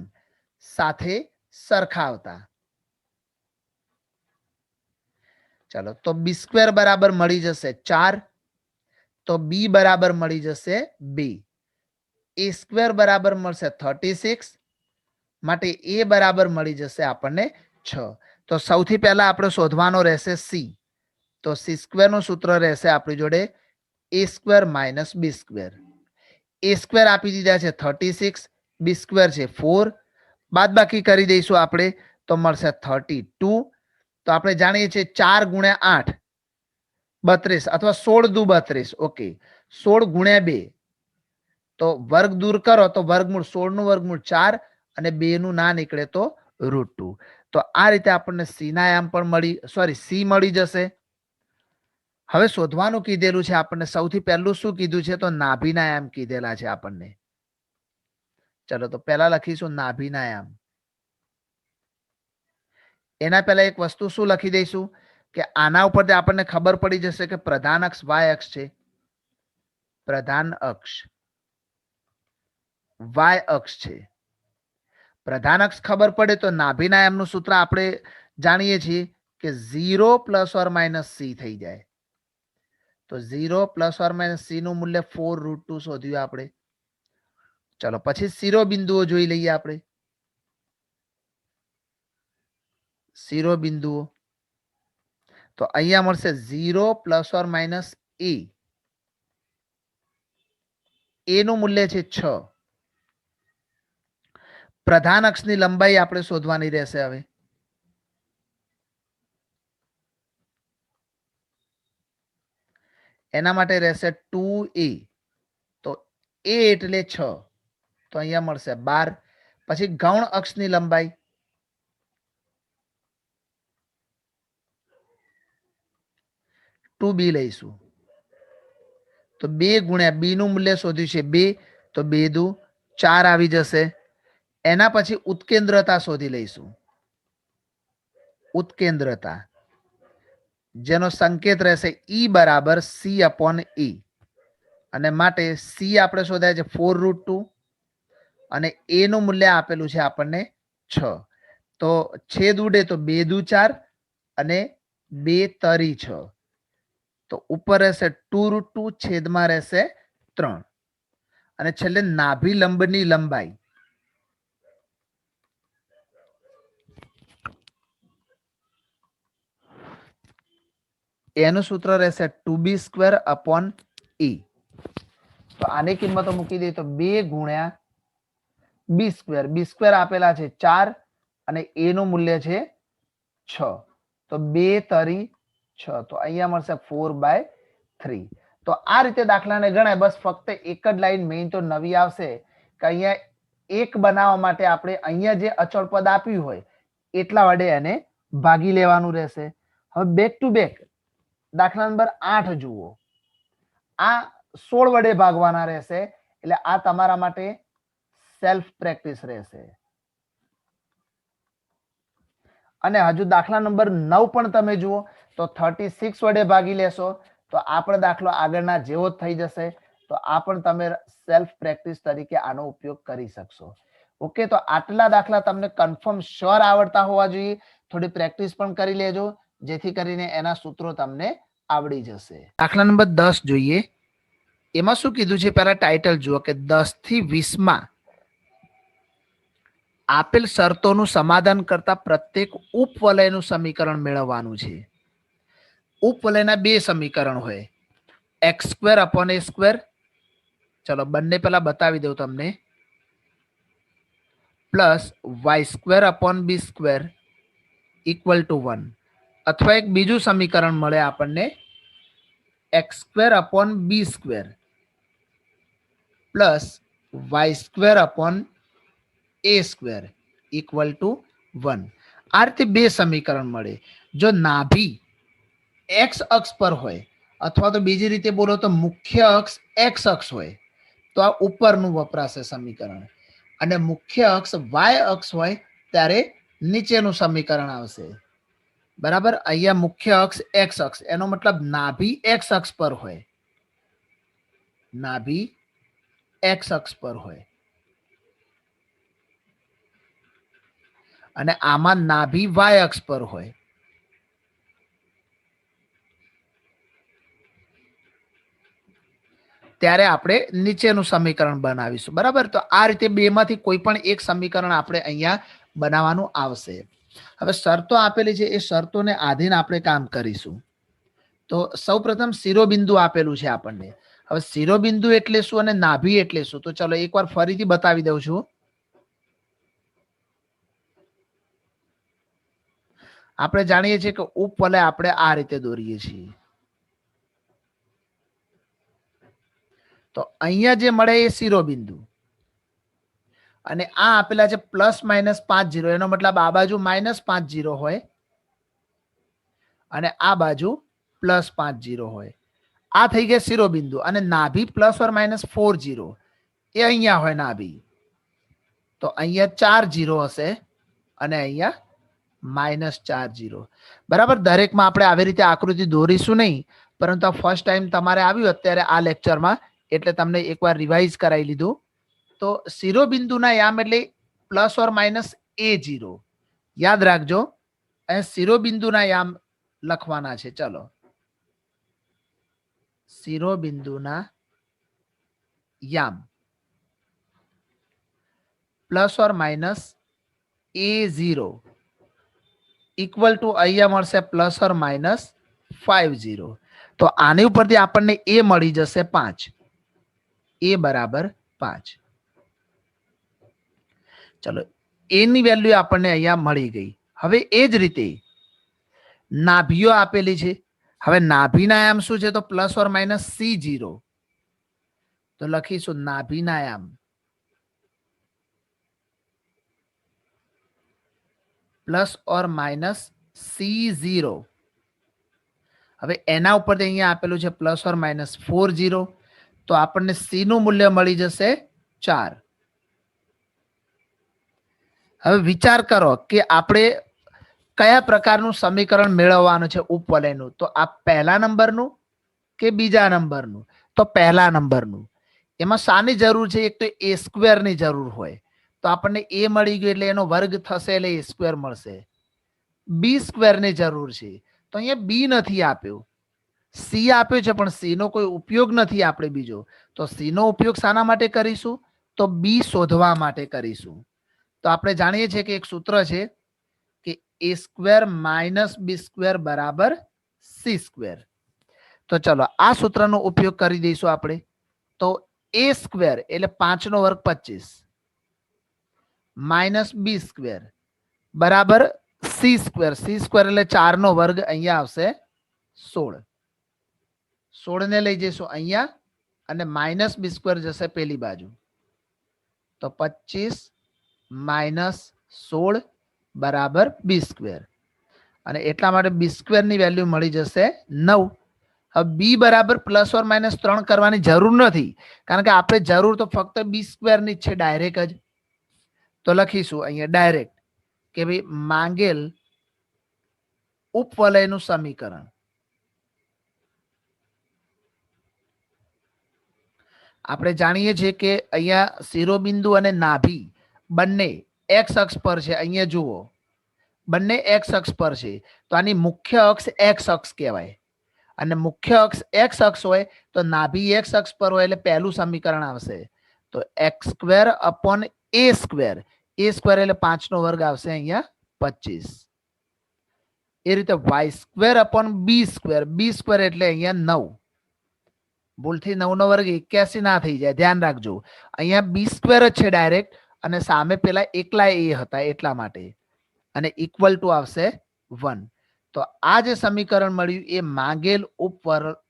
સાથે સરખાવતા. ચાલો તો b² બરાબર મળી જશે 4, તો b બરાબર મળી જશે 2, a² બરાબર મળશે 36 માટે a બરાબર મળી જશે આપણને 6. તો સૌથી પહેલા આપણે શોધવાનો રહેશે c. તો c² નું સૂત્ર રહેશે આપણી જોડે a² - b². a² આપી દીધા છે 36, b² છે 4, બાદબાકી કરી દઈશું આપણે તો મળશે 32. તો આપણે જાણીએ છીએ 4 ગુણ્યા 8 32 અથવા 16 દુ 32. ઓકે 16 ગુણ્યા 2 તો વર્ગ દૂર કરો તો વર્ગમૂળ 16 નું વર્ગમૂળ 4 અને 2 નું ના નીકળે તો √2. તો આ રીતે આપણને c ના આયામ પણ c મળી જશે. હવે શોધવાનું કીધેલું છે આપણને. સૌથી પહેલું શું કીધું છે તો નાભીના આયામ કીધેલા છે આપણને. ચલો તો પહેલા લખીશું નાભીના આયામ. એના પહેલા એક વસ્તુ શું લખી દઈશું કે આના ઉપરથી આપણને ખબર પડી જશે કે પ્રધાન અક્ષ y અક્ષ છે, પ્રધાન અક્ષ y અક્ષ છે. પ્રધાન અક્ષ ખબર પડે તો નાભીના આયામનું સૂત્ર આપણે જાણીએ છીએ કે 0 પ્લસ ઓર માઇનસ સી થઈ જાય. તો 0 પ્લસ ઓર માઇનસ સી નું મૂલ્ય 4√2 શોધ્યું આપણે. ચલો પછી શિરોબિંદુઓ જોઈ લઈએ આપણે. શિરોબિંદુઓ તો અહીંયા મળશે 0 પ્લસ ઓર માઇનસ એ. એ નું મૂલ્ય છે 6. પ્રધાન અક્ષની લંબાઈ આપણે શોધવાની રહેશે હવે. એના માટે રહેશે 2a. તો a એટલે 6. તો અહીંયા મળશે 12. પછી ગૌણ અક્ષની લંબાઈ 2b લઈશું. તો 2 ગુણ્યા b નું મૂલ્ય શોધ્યું છે 2. તો 2 દુ 4 આવી જશે. એના પછી ઉત્કેન્દ્રતા શોધી લઈશું. ઉત્કેન્દ્રતા જેનો સંકેત રહેશે E બરાબર C/E. અને માટે C આપણે શોધાય છે 4√2 અને A નું મૂલ્ય આપેલું છે આપણને 6. તો છેદ ઉડે તો 2 દુ 4 અને 2 તરી 6. તો ઉપર રહેશે 2√2, છેદમાં રહેશે 3. અને છેલ્લે નાભી લંબની લંબાઈ એનું સૂત્ર રહેશે 2b²/e. તો આની કિંમતો મૂકી દઈએ તો 2 ગુણ્યા b². b² આપેલા છે 4 અને a નું મૂલ્ય છે 6. તો 2 તરી 6. તો અહીંયા મળશે 4/3. તો આ રીતે દાખલાને ગણાય. બસ ફક્ત એક જ લાઈન મેઇન તો નવી આવશે કે અહીંયા એક બનાવવા માટે આપણે અહીંયા જે અચળ પદ આપ્યું હોય એટલા વડે એને ભાગી લેવાનું રહેશે. હવે બેક ટુ બેક દાખલા નંબર 8 જુઓ. આ 16 વડે ભાગવાના રહેશે. એટલે આ તમારા માટે સેલ્ફ પ્રેક્ટિસ રહેશે. અને હજુ દાખલા નંબર 9 પણ તમે જુઓ તો 36 વડે ભાગી લેશો તો આ પણ દાખલો આગળના જેવો જ થઈ જશે. તો આ પણ તમે સેલ્ફ પ્રેક્ટિસ તરીકે આનો ઉપયોગ કરી શકશો. ઓકે, તો આટલા દાખલા તમને કન્ફર્મ શ્યોર આવડતા હોવા જોઈએ. થોડી પ્રેક્ટિસ પણ કરી લેજો જેથી કરીને એના સૂત્રો તમને આવડી જશે. દાખલા નંબર 10 જોઈએ. એમાં શું કીધું છે પહેલા ટાઇટલ જુઓ કે 10 થી 20 માં આપેલ શરતોનું સમાધાન કરતા પ્રત્યેક ઉપવલયનું સમીકરણ મેળવવાનું છે. ઉપવલયના બે સમીકરણ હોય x²/a². ચલો બંને પેલા બતાવી દઉં તમને. Plus y²/b² = 1. અથવા એક બીજું સમીકરણ મળે આપણને x²/b² પ્લસ y²/a² = 1. આ રીતે બે સમીકરણ મળે. જો નાભી x અક્ષ પર હોય અથવા તો બીજી રીતે બોલો તો મુખ્ય અક્ષ x અક્ષ હોય તો આ ઉપરનું વપરાશે સમીકરણ. અને મુખ્ય અક્ષ y અક્ષ હોય ત્યારે નીચેનું સમીકરણ આવશે. બરાબર. અહીંયા મુખ્ય અક્ષ x અક્ષ એનો મતલબ નાભી x અક્ષ પર હોય. નાભી x અક્ષ પર હોય અને આમાં નાભી y અક્ષ પર હોય. ત્યારે આપણે નીચેનું સમીકરણ બનાવીશું. બરાબર. તો આ રીતે બેમાંથી કોઈ પણ એક સમીકરણ આપણે અહીંયા બનાવવાનું આવશે. હવે શરતો આપેલી છે એ શરતોને આધીન આપણે કામ કરીશું. તો સૌપ્રથમ શિરોબિંદુ આપેલું છે આપણને. હવે શિરોબિંદુ એટલે શું અને નાભી એટલે શું? તો ચલો એકવાર ફરીથી બતાવી દઉં છું. આપણે જાણીએ છીએ કે ઉપવલય આપણે આ રીતે દોરીએ છીએ. તો અહીંયા જે મળે એ શિરોબિંદુ અને આ આપેલા છે +-50. એનો મતલબ આ બાજુ -50 હોય અને આ બાજુ +50 હોય. આ થઈ ગયા શિરોબિંદુ. અને નાભી +or-40 એ અહીંયા હોય નાભી. તો અહીંયા 4 0 હશે અને અહીંયા -4 0. બરાબર. દરેકમાં આપણે આવી રીતે આકૃતિ દોરીશું નહીં, પરંતુ આ ફર્સ્ટ ટાઈમ તમારે આવ્યું અત્યારે આ લેક્ચરમાં એટલે તમને એકવાર રિવાઇઝ કરાવી લીધું. તો શિરોબિંદુના યામ એટલે +or-a0. યાદ રાખજો અહીંયા શિરોબિંદુના યામ લખવાના છે. ચલો, શિરોબિંદુના યામ plus or minus A0 equal to અહીંયા મળશે પ્લસ ઓર માઇનસ 50. તો આની ઉપરથી આપણને એ મળી જશે 5. એ બરાબર 5. ચલો, એની વેલ્યુ આપણને અહીંયા મળી ગઈ. હવે એ જ રીતે નાભીઓ આપેલી છે. હવે નાભીના યામ શું છે? તો પ્લસ ઓર માઇનસ C0. તો લખીશું નાભીના યામ પ્લસ ઓર માઇનસ C0. હવે એના ઉપરથી અહીંયા આપેલું છે પ્લસ ઓર માઇનસ 40. તો આપણને સી નું મૂલ્ય મળી જશે 4. હવે વિચાર કરો કે આપણે કયા પ્રકારનું સમીકરણ મેળવવાનું છે ઉપવલયનું. તો આ પહેલા નંબરનું કે બીજા નંબરનું? તો પહેલા નંબરનું. એમાં શાની જરૂર છે? એક તો એ સ્ક્વેર ની જરૂર હોય. તો આપણને એ મળી ગયું એટલે એનો વર્ગ થશે એટલે એ સ્ક્વેર મળશે. બી સ્ક્વેર ની જરૂર છે. તો અહીંયા બી નથી આપ્યું, સી આપ્યું છે, પણ સી નો કોઈ ઉપયોગ નથી આપણે બીજો. તો સી નો ઉપયોગ શાના માટે કરીશું? તો બી શોધવા માટે કરીશું. તો આપણે જાણીએ છીએ કે એક સૂત્ર છે કે એ સ્ક્વેર માઇનસ બી સ્ક્વેર બરાબર સી સ્ક્વેર. તો ચલો આ સૂત્રનો ઉપયોગ કરી દઈશું આપણે. તો એ સ્ક્વેર એટલે 5 નો વર્ગ 25 માઇનસ બી સ્ક્વેર બરાબર સી સ્ક્વેર. સી સ્ક્વેર એટલે 4 નો વર્ગ અહીંયા આવશે 16. 16 ને લઈ જઈશું અહીંયા અને માઇનસ બી સ્ક્વેર જશે પેલી બાજુ. તો 25 માઇનસ 16 બરાબર બી સ્ક્વેર. અને એટલા માટે બી સ્ક્વેર ની વેલ્યુ મળી જશે 9. હવે બી બરાબર પ્લસ ઓર માઇનસ 3 કરવાની જરૂર નથી, કારણ કે આપણે જરૂર તો ફક્ત બી સ્ક્વેર ની છે ડાયરેક્ટ જ. તો લખીશું અહીંયા ડાયરેક્ટ કે ભાઈ માંગેલ ઉપવલયનું સમીકરણ. આપણે જાણીએ છીએ કે અહીંયા શિરોબિંદુ અને નાભી બંને એક્સ અક્ષ પર છે. અહીંયા જુઓ, બંને એક્સ અક્ષ પર છે. તો આની મુખ્ય અક્ષ એક્સ અક્ષ કહેવાય. અને મુખ્ય અક્ષ એક્સ અક્ષ હોય તો નાભી એક્સ અક્ષ પર હોય એટલે પહેલું સમીકરણ આવશે. તો x square upon a square. A square એટલે 5 નો વર્ગ આવશે અહીંયા 25. એ રીતે Y square upon b square. બી સ્ક્વેર એટલે અહીંયા 9. ભૂલથી 9 નો વર્ગ 81 ના થઈ જાય, ધ્યાન રાખજો. અહીંયા બી સ્ક્વેર જ છે ડાયરેક્ટ, અને સામે પેલા એકલા એ હતા એટલા માટે. અને ઇક્વલ ટુ આવશે 1. તો આ જે સમીકરણ મળ્યું એ માંગેલ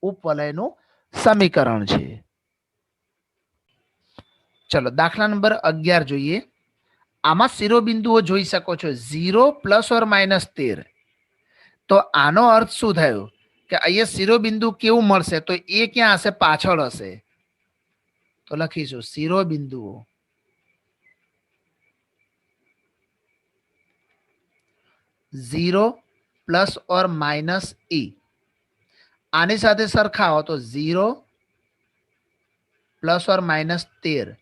ઉપવલયનું સમીકરણ છે. ચલો દાખલા નંબર 11 જોઈએ. આમાં શિરોબિંદુઓ જોઈ શકો છો 0 પ્લસ ઓર માઇનસ 13. તો આનો અર્થ શું થયો કે અહીંયા શિરોબિંદુ કેવું મળશે? તો એ ક્યાં હશે? પાછળ હશે. તો લખીશું શિરોબિંદુઓ 0 પ્લસ ઓર માઇનસ E. આની સાથે સરખાવો તો 0 પ્લસ ઓર માઇનસ 13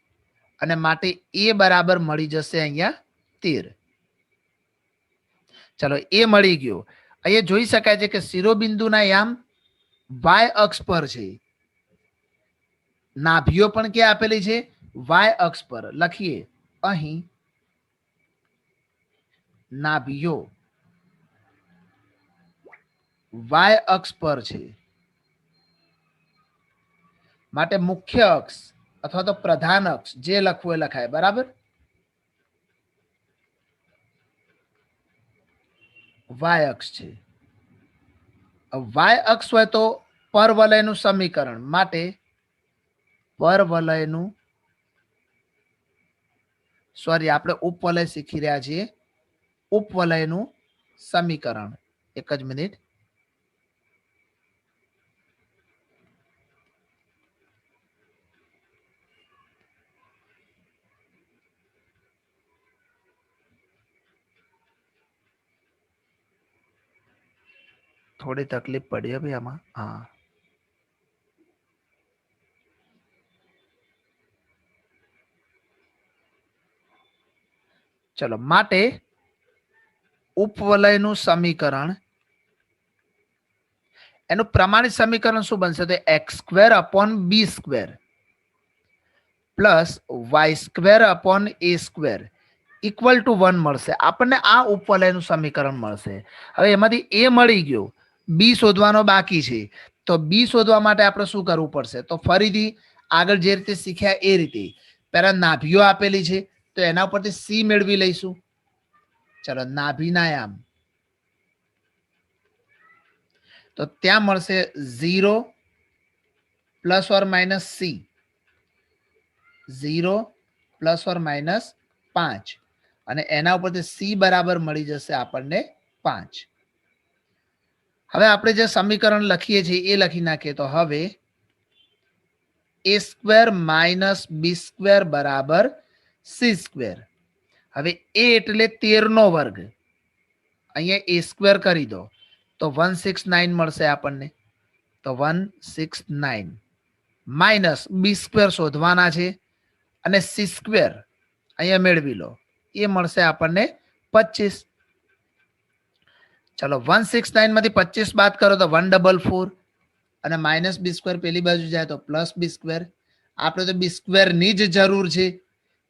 અને માટે એ બરાબર મળી જશે અહીંયા 13. ચલો એ મળી ગયો. અહીંયા જોઈ શકાય છે કે શિરોબિંદુના યામ વાય અક્ષ પર છે. નાભીઓ પણ ક્યાં આપેલી છે? વાય અક્ષ પર. લખીએ અહીં નાભીઓ વાય અક્ષ પર છે. માટે મુખ્ય અક્ષ અથવા તો પ્રધાન અક્ષ જે લખવું એ લખાય. બરાબર, વાય અક્ષ છે. વાય અક્ષ હોય તો પરવલયનું સમીકરણ. માટે પરવલયનું, સોરી આપણે ઉપવલય શીખી રહ્યા છીએ. ઉપવલયનું સમીકરણ. એક જ મિનિટ. થોડી તકલીફ પડી હવે આમાં. હા, ચલો માટે ઉપવલયનું સમીકરણ એનું પ્રમાણિત સમીકરણ શું બનશે? તો x square upon b square plus y square upon a square equal to 1 મળશે. આપણને આ ઉપવલયનું સમીકરણ મળશે. હવે એમાંથી એ મળી ગયો, બી શોધવાનો બાકી છે. તો બી શોધવા માટે આપણે શું કરવું પડશે? તો ફરીથી આગળ જે રીતે શીખ્યા એ રીતે પહેલા નાભીઓ આપેલી છે તો એના ઉપરથી સી મેળવી લઈશું. ચલો નાભીના આમ તો ત્યાં મળશે 0 plus or minus C, 0 plus or minus 5 અને એના ઉપરથી સી બરાબર મળી જશે આપણને 5. હવે આપણે જે સમીકરણ લખીએ છીએ એ લખી નાખીએ. તો હવે એ સ્ક્વેર માઇનસ બી સ્ક્વેર બરાબર સી સ્ક્વેર. હવે એ એટલે 13 નો વર્ગ, અહીંયા એ સ્ક્વેર કરી દો તો 169 મળશે આપણને. તો 169 માઇનસ બી સ્ક્વેર શોધવાના છે અને સી સ્ક્વેર અહીંયા મેળવી લો, એ મળશે આપણને 25. ચલો 169 માંથી 25 બાદ કરો તો 144 અને માઇનસ બી સ્ક્વેર પેલી બાજુ જાય તો પ્લસ બી સ્ક્વેર. આપણે તો બી સ્ક્વેર ની જ જરૂર છે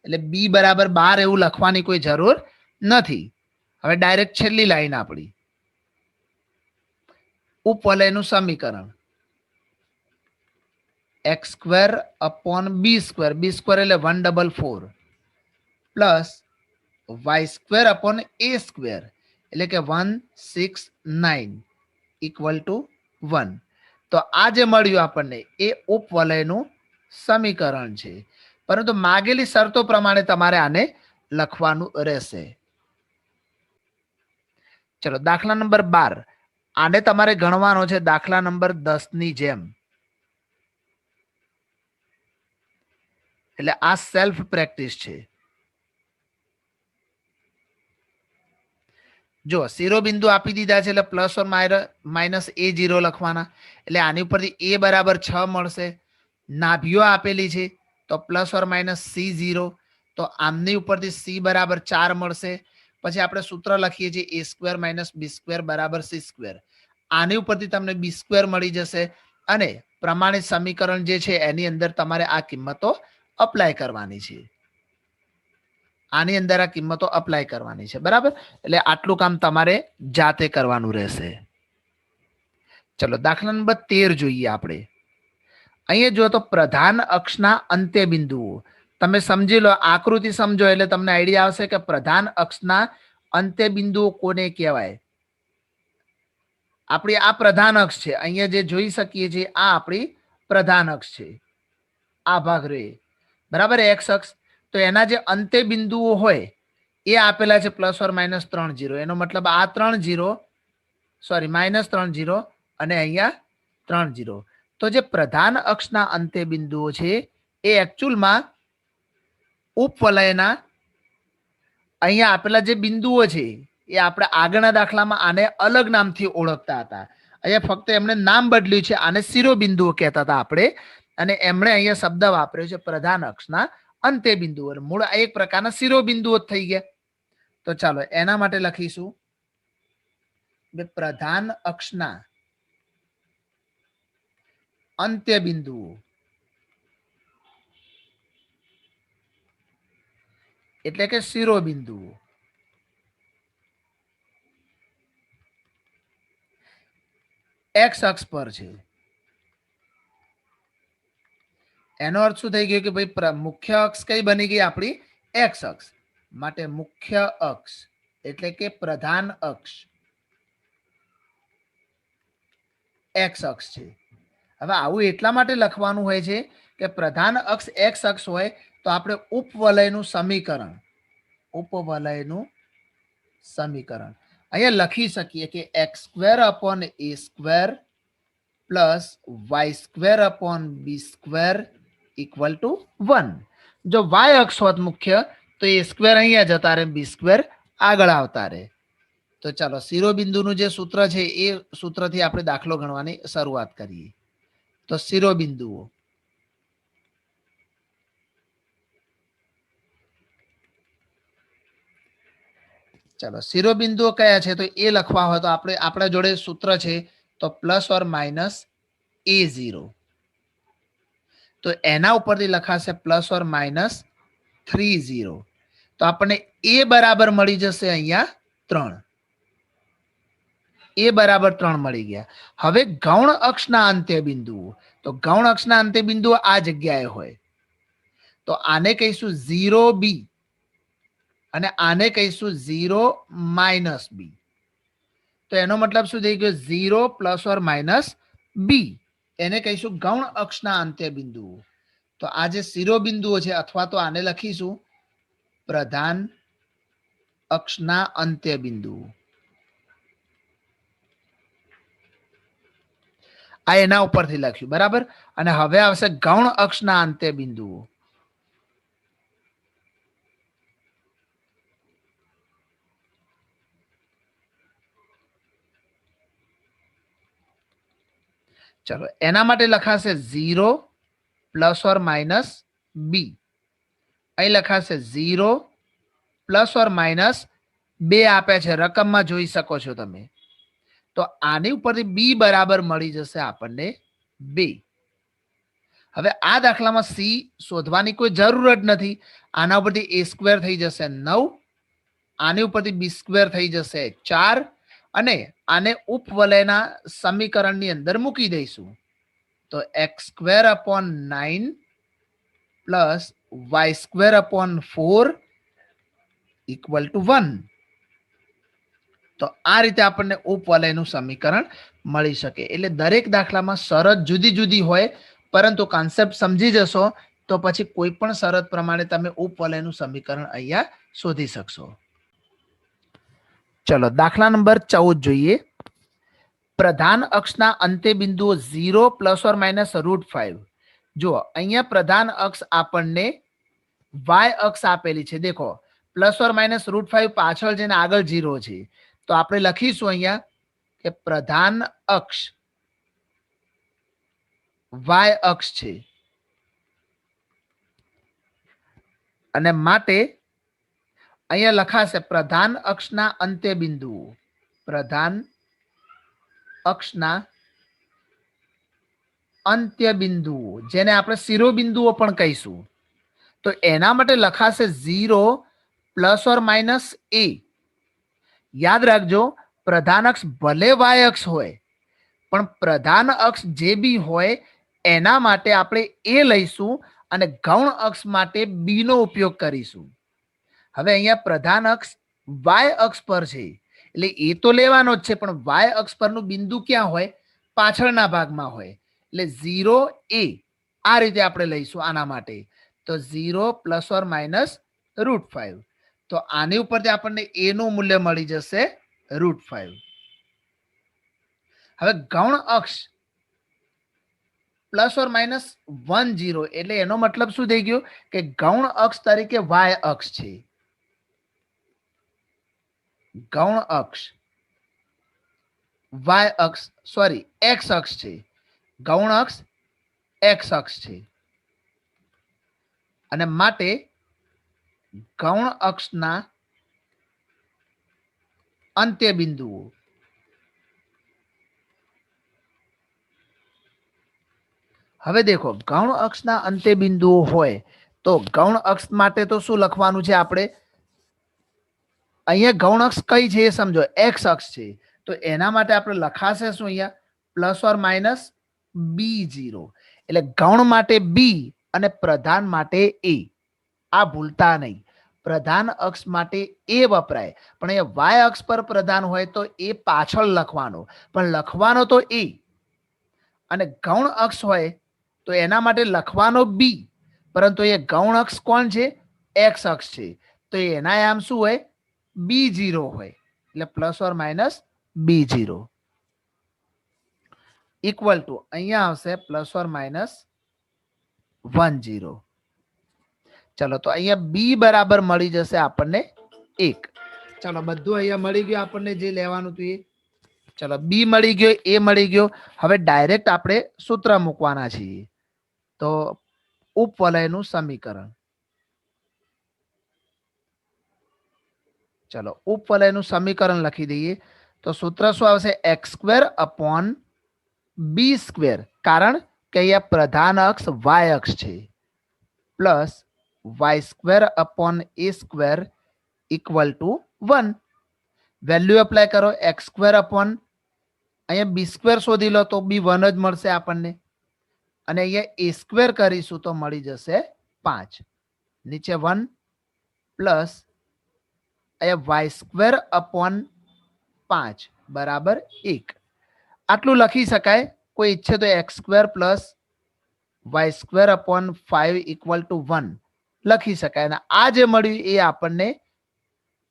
એટલે બી બરાબર 12 એવું લખવાની કોઈ જરૂર નથી. હવે ડાયરેક્ટ છેલ્લી લાઈન આપણી ઉપવલયનું સમીકરણ x square upon b square, બી સ્ક્વેર એટલે 144 plus y square upon a square એટલે કે 169 ઇક્વલ ટુ 1. તો આ જે મળ્યું આપણને એ ઉપવલયનું સમીકરણ છે. પરંતુ માગેલી શરતો પ્રમાણે તમારે આને લખવાનું રહેશે. ચલો દાખલા નંબર 12, આને તમારે ગણવાનો છે દાખલા નંબર 10 ની જેમ. એટલે આ સેલ્ફ પ્રેક્ટિસ છે. જો શિરોબિંદુ આપી દીધા છે એટલે પ્લસ ઓર માઇનસ એ 0 લખવાના. એટલે આની ઉપરથી એ બરાબર 6 મળશે. નાભીઓ આપેલી છે તો પ્લસ ઓર માઇનસ સી 0, તો આમની ઉપરથી સી બરાબર 4 મળશે. પછી આપણે સૂત્ર લખીએ છીએ એ સ્ક્વેર માઇનસ બી સ્ક્વેર બરાબર સી સ્ક્વેર. આની ઉપરથી તમને બી સ્ક્વેર મળી જશે અને પ્રમાણિત સમીકરણ જે છે એની અંદર તમારે આ કિંમતો અપ્લાય કરવાની છે. આની અંદર આ કિંમતો અપ્લાય કરવાની છે. બરાબર, એટલે આટલું કામ તમારે જાતે કરવાનું રહેશે. ચલો દાખલા નંબર 13 જોઈએ આપણે. અહીંયા જો તો પ્રધાન અક્ષના અંત્ય બિંદુઓ તમે સમજી લો, આકૃતિ સમજો એટલે તમને આઈડિયા આવશે કે પ્રધાન અક્ષના અંત્ય બિંદુઓ કોને કહેવાય. આપણી આ પ્રધાન અક્ષ છે, અહીંયા જે જોઈ શકીએ છીએ આ આપણી પ્રધાન અક્ષ છે. આ ભાગ રે બરાબર એક્સ અક્ષ. તો એના જે અંત્ય બિંદુઓ હોય એ આપેલા છે પ્લસ ઓર માઇનસ 3 0. એનો મતલબ આ 3 0, સોરી માઇનસ 3 0 અને અહીંયા 3 0. તો જે પ્રધાન અક્ષના અંત્ય બિંદુઓ છે એ એકચ્યુઅલમાં ઉપવલયના અહીંયા આપેલા જે બિંદુઓ છે એ આપણે આગળના દાખલામાં આને અલગ નામથી ઓળખતા હતા. અહીંયા ફક્ત એમણે નામ બદલ્યું છે, આને શિરોબિંદુઓ કહેતા હતા આપણે, અને એમણે અહીંયા શબ્દ વાપર્યો છે પ્રધાન અક્ષના અંત્ય બિંદુઓ. મૂળ એક પ્રકારના શિરોબિંદુઓ જ થઈ ગયા. તો ચાલો એના માટે લખીશું પ્રધાન અક્ષના અંત્ય બિંદુઓ એટલે કે શિરોબિંદુઓ. એક્સ અક્ષ પર છે. એનો અર્થ શું થઈ ગયો કે ભાઈ મુખ્ય અક્ષ કઈ બની ગઈ આપણી એક્સ અક્ષ. માટે મુખ્ય અક્ષ એટલે કે પ્રધાન અક્ષ એક્સ અક્ષ છે. હવે આવું એટલા માટે લખવાનું હોય છે કે પ્રધાન અક્ષ એક્સ અક્ષ હોય તો આપણે ઉપવલયનું સમીકરણ અહીંયા લખી શકીએ કે x square upon a square plus y square upon b square equal to 1. જો વાય અક્ષ હોત મુખ્ય તો એ સ્ક્વેર અહીંયા જતા રહે, બી સ્ક્વેર આગળ આવતા રહે. તો ચાલો શિરોબિંદુનું જે સૂત્ર છે એ સૂત્રથી આપણે દાખલો ગણવાની શરૂઆત કરીએ. તો શિરોબિંદુઓ चलो शिरोबिंदुओ कया छे तो ए लखवा हो तो આપણે આપણા જોડે સૂત્ર છે તો પ્લસ ઓર માઇનસ a0 તો એના ઉપરથી લખાશે પ્લસ ઓર માઇનસ 30 તો આપણને a બરાબર મળી જશે અહીંયા 3 a બરાબર 3 મળી ગયા હવે ગૌણ અક્ષના અંત્ય બિંદુઓ તો ગૌણ અક્ષના અંત્ય બિંદુઓ આ જગ્યાએ હોય તો આને કહીશું 0b અને આને કહીશું 0 માઇનસ b તો એનો મતલબ શું થઈ ગયો 0 પ્લસ ઓર માઇનસ b એને કહીશું ગૌણ અક્ષના અંત્ય બિંદુઓ તો આ જે શિરોબિંદુઓ છે અથવા તો આને લખીશું પ્રધાન અક્ષના અંત્ય બિંદુઓ આ એના ઉપરથી લખ્યું બરાબર અને હવે આવશે ગૌણ અક્ષના અંત્ય બિંદુઓ ચલો એના માટે લખાશે 0 પ્લસ ઓર માઇનસ b અહીં લખાશે 0 પ્લસ ઓર માઇનસ 2 આપે છે રકમમાં જોઈ શકો છો તમે તો આની ઉપરથી b બરાબર મળી જશે આપણને 2 હવે આ દાખલામાં c શોધવાની કોઈ જરૂર જ નથી આના ઉપરથી a સ્ક્વેર થઈ જશે 9 આની ઉપરથી b સ્ક્વેર થઈ જશે 4 અને આને ઉપવલયના સમીકરણની અંદર મૂકી દઈશું તો x square upon 9 plus y square upon 4 equal to 1 તો આ રીતે આપણને ઉપવલયનું સમીકરણ મળી શકે એટલે દરેક દાખલામાં શરત જુદી જુદી હોય પરંતુ કોન્સેપ્ટ સમજી જશો તો પછી કોઈ પણ શરત પ્રમાણે તમે ઉપવલયનું સમીકરણ અહીંયા શોધી શકશો ચલો દાખલા નંબર 14 જોઈએ પ્રધાન અક્ષના અંત્ય બિંદુઓ 0 પ્લસ ઓર માઇનસ √5 જો અહીંયા પ્રધાન અક્ષ આપણને y અક્ષ આપેલી છે દેખો પ્લસ ઓર માઇનસ √5 પાછળ જઈને આગળ 0 છે તો આપણે લખીશું અહીંયા કે પ્રધાન અક્ષ y અક્ષ છે અને માટે અહીંયા લખાશે પ્રધાન અક્ષના અંત્ય બિંદુઓ પ્રધાન અક્ષના અંત્ય બિંદુઓ જેને આપણે શિરોબિંદુઓ પણ કહીશું તો એના માટે લખાશે 0 પ્લસ ઓર માઇનસ a યાદ રાખજો પ્રધાન અક્ષ ભલે y અક્ષ હોય પણ પ્રધાન અક્ષ જે બી હોય એના માટે આપણે a લઈશું અને ગૌણ અક્ષ માટે b નો ઉપયોગ કરીશું હવે અહીંયા પ્રધાન અક્ષ y અક્ષ પર છે એટલે એ તો લેવાનો જ છે પણ y અક્ષ પરનું બિંદુ ક્યાં હોય પાછળના ભાગમાં હોય એટલે 0 a આ રીતે આપણે લઈશું આના માટે તો 0 પ્લસ ઓર માઇનસ √5 તો આની ઉપરથી આપણને a નું મૂલ્ય મળી જશે √5 હવે ગૌણ અક્ષ પ્લસ ઓર માઇનસ 10 એટલે એનો મતલબ શું થઈ ગયો કે ગૌણ અક્ષ તરીકે y અક્ષ છે ગૌણ અક્ષ y અક્ષ સોરી x અક્ષ છે ગૌણ અક્ષ x અક્ષ છે અને માટે ગૌણ અક્ષના અંત્ય બિંદુઓ હવે દેખો ગૌણ અક્ષના અંત્ય બિંદુઓ હોય તો ગૌણ અક્ષ માટે તો શું લખવાનું છે આપણે અહીંયા ગૌણ અક્ષ કઈ છે એ સમજો x અક્ષ છે તો એના માટે આપણે લખાશે શું અહીંયા પ્લસ ઓર માઇનસ b0 એટલે ગૌણ માટે b અને પ્રધાન માટે a આ ભૂલતા નહીં પ્રધાન અક્ષ માટે a વપરાય પણ અહીંયા y અક્ષ પર પ્રધાન હોય તો એ પાછળ લખવાનો પણ લખવાનો તો a અને ગૌણ અક્ષ હોય તો એના માટે લખવાનો b પરંતુ એ ગૌણ અક્ષ કોણ છે x અક્ષ છે તો એના આમ શું હોય b0 હોય એટલે plus or minus b0 equal to અહીંયા આવશે પ્લસ ઓર માઇનસ 10 ચલો તો અહીંયા b બરાબર મળી જશે આપણને 1 ચલો બધું અહીંયા મળી ગયું આપણને જે લેવાનું હતું એ ચલો b મળી ગયો a મળી ગયો હવે ડાયરેક્ટ આપણે સૂત્ર મૂકવાના છીએ તો ઉપવલયનું સમીકરણ चलो उपवलयનું સમીકરણ લખી દઈએ તો સૂત્ર શું આવશે x square upon b square કારણ કે અહીંયા પ્રધાન અક્ષ y અક્ષ છે plus y square upon a square equal to 1 value apply કરો x સ્ક્વેર અપોન અહીંયા b સ્ક્વેર શોધી લો તો બી 1 જ મળશે આપણને અને અહીંયા a સ્ક્વેર કરીશું તો મળી જશે 5 નીચે 1 પ્લસ અહીંયા y સ્ક્વેર અપોન 5 બરાબર 1 આટલું લખી શકાય કોઈ ઈચ્છે તો x square plus y square upon 5 equal to 1 લખી શકાય અને આ જે મળ્યું એ આપણને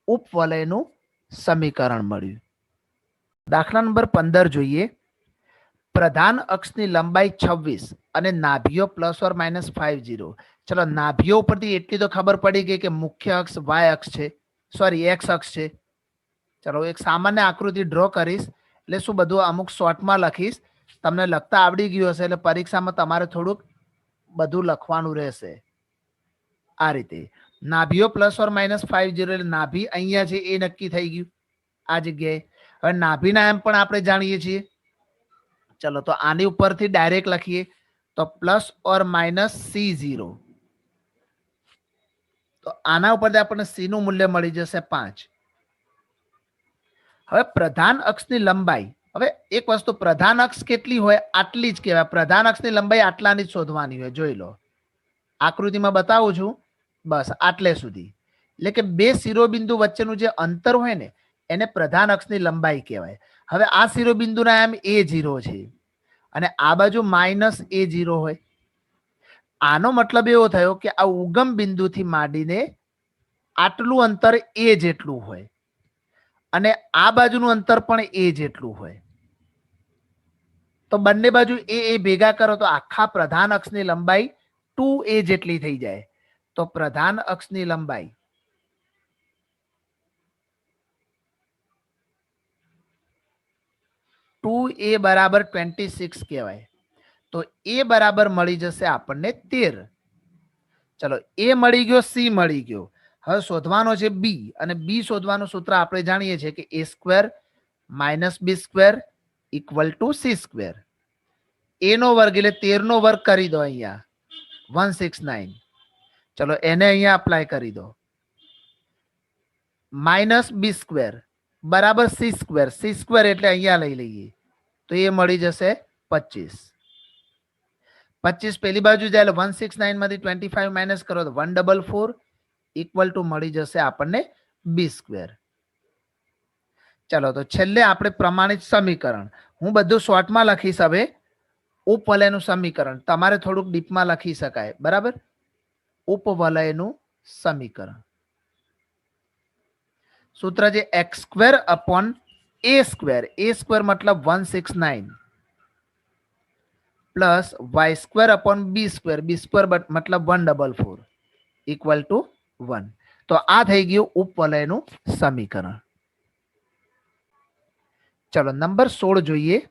ઉપવલયનું સમીકરણ મળ્યું દાખલા નંબર 15 જોઈએ પ્રધાન અક્ષની લંબાઈ 26 અને નાભીઓ પ્લસ ઓર માઇનસ 50 ચલો નાભીઓ ઉપરથી એટલી તો ખબર પડી ગઈ કે મુખ્ય અક્ષ y અક્ષ છે સોરી x અક્ષ છે ચલો એક સામાન્ય આકૃતિ ડ્રો કરીશ એટલે શું બધું અમુક શોર્ટમાં લખીશ તમને લખતા આવડી ગયું હશે એટલે પરીક્ષામાં તમારે થોડુંક બધું લખવાનું રહેશે આ રીતે નાભીઓ પ્લસ ઓર માઇનસ 50 એટલે નાભી અહીંયા છે એ નક્કી થઈ ગયું આ જગ્યાએ હવે નાભીના એમ પણ આપણે જાણીએ છીએ ચલો તો આની ઉપરથી ડાયરેક્ટ લખીએ તો પ્લસ ઓર માઇનસ C0 તો આના ઉપરથી આપણને C નું મૂલ્ય મળી જશે 5 હવે પ્રધાન અક્ષની લંબાઈ હવે એક વસ્તુ પ્રધાન અક્ષ કેટલી હોય આટલી જ કહેવાય પ્રધાન અક્ષની લંબાઈ આટલાની જ શોધવાની હોય જોઈ લો આકૃતિમાં બતાવું છું બસ આટલે સુધી એટલે કે બે શિરોબિંદુ વચ્ચેનું જે અંતર હોય ને એને પ્રધાન અક્ષની લંબાઈ કહેવાય હવે આ શિરોબિંદુના એમ A0 છે અને આ બાજુ માઇનસ A0 હોય આનો મતલબ એવો થયો કે આ ઉગમ બિંદુથી માંડીને આટલું અંતર A જેટલું હોય અને આ બાજુનું અંતર પણ A જેટલું હોય તો બંને બાજુ એ ભેગા કરો તો આખા પ્રધાન અક્ષની લંબાઈ 2a જેટલી થઈ જાય તો પ્રધાન અક્ષની લંબાઈ a બરાબર 26 કહેવાય તો a બરાબર મળી જશે આપણને 13 ચલો a મળી ગયો c મળી ગયો હવે શોધવાનો છે b અને b શોધવાનું સૂત્ર આપણે જાણીએ છીએ કે a square minus b square equal two c square a નો વર્ગ એટલે 13 નો વર્ગ કરી દો અહીંયા 169 ચલો એને અહીંયા અપ્લાય કરી દો માઇનસ b સ્ક્વેર બરાબર c સ્ક્વેર એટલે અહીંયા લઈ લઈએ તો એ મળી જશે 25 પેલી બાજુ જાય એટલે 169 માંથી 25 માઇનસ કરો તો 144 ઇક્વલ ટુ મળી જશે આપણને b સ્ક્વેર ચલો તો છેલ્લે આપણે પ્રમાણિત સમીકરણ હું બધું શોર્ટમાં લખીશ હવે ઉપવલયનું સમીકરણ તમારે થોડુંક ડીપમાં લખી શકાય બરાબર ઉપવલયનું સમીકરણ सूत्र जे x square upon a square मतलब 169 plus y square upon b square मतलब 144 इक्वल टू 1 तो आ थई गयुं उपवलयनुं समीकरण चलो नंबर 16 जोईए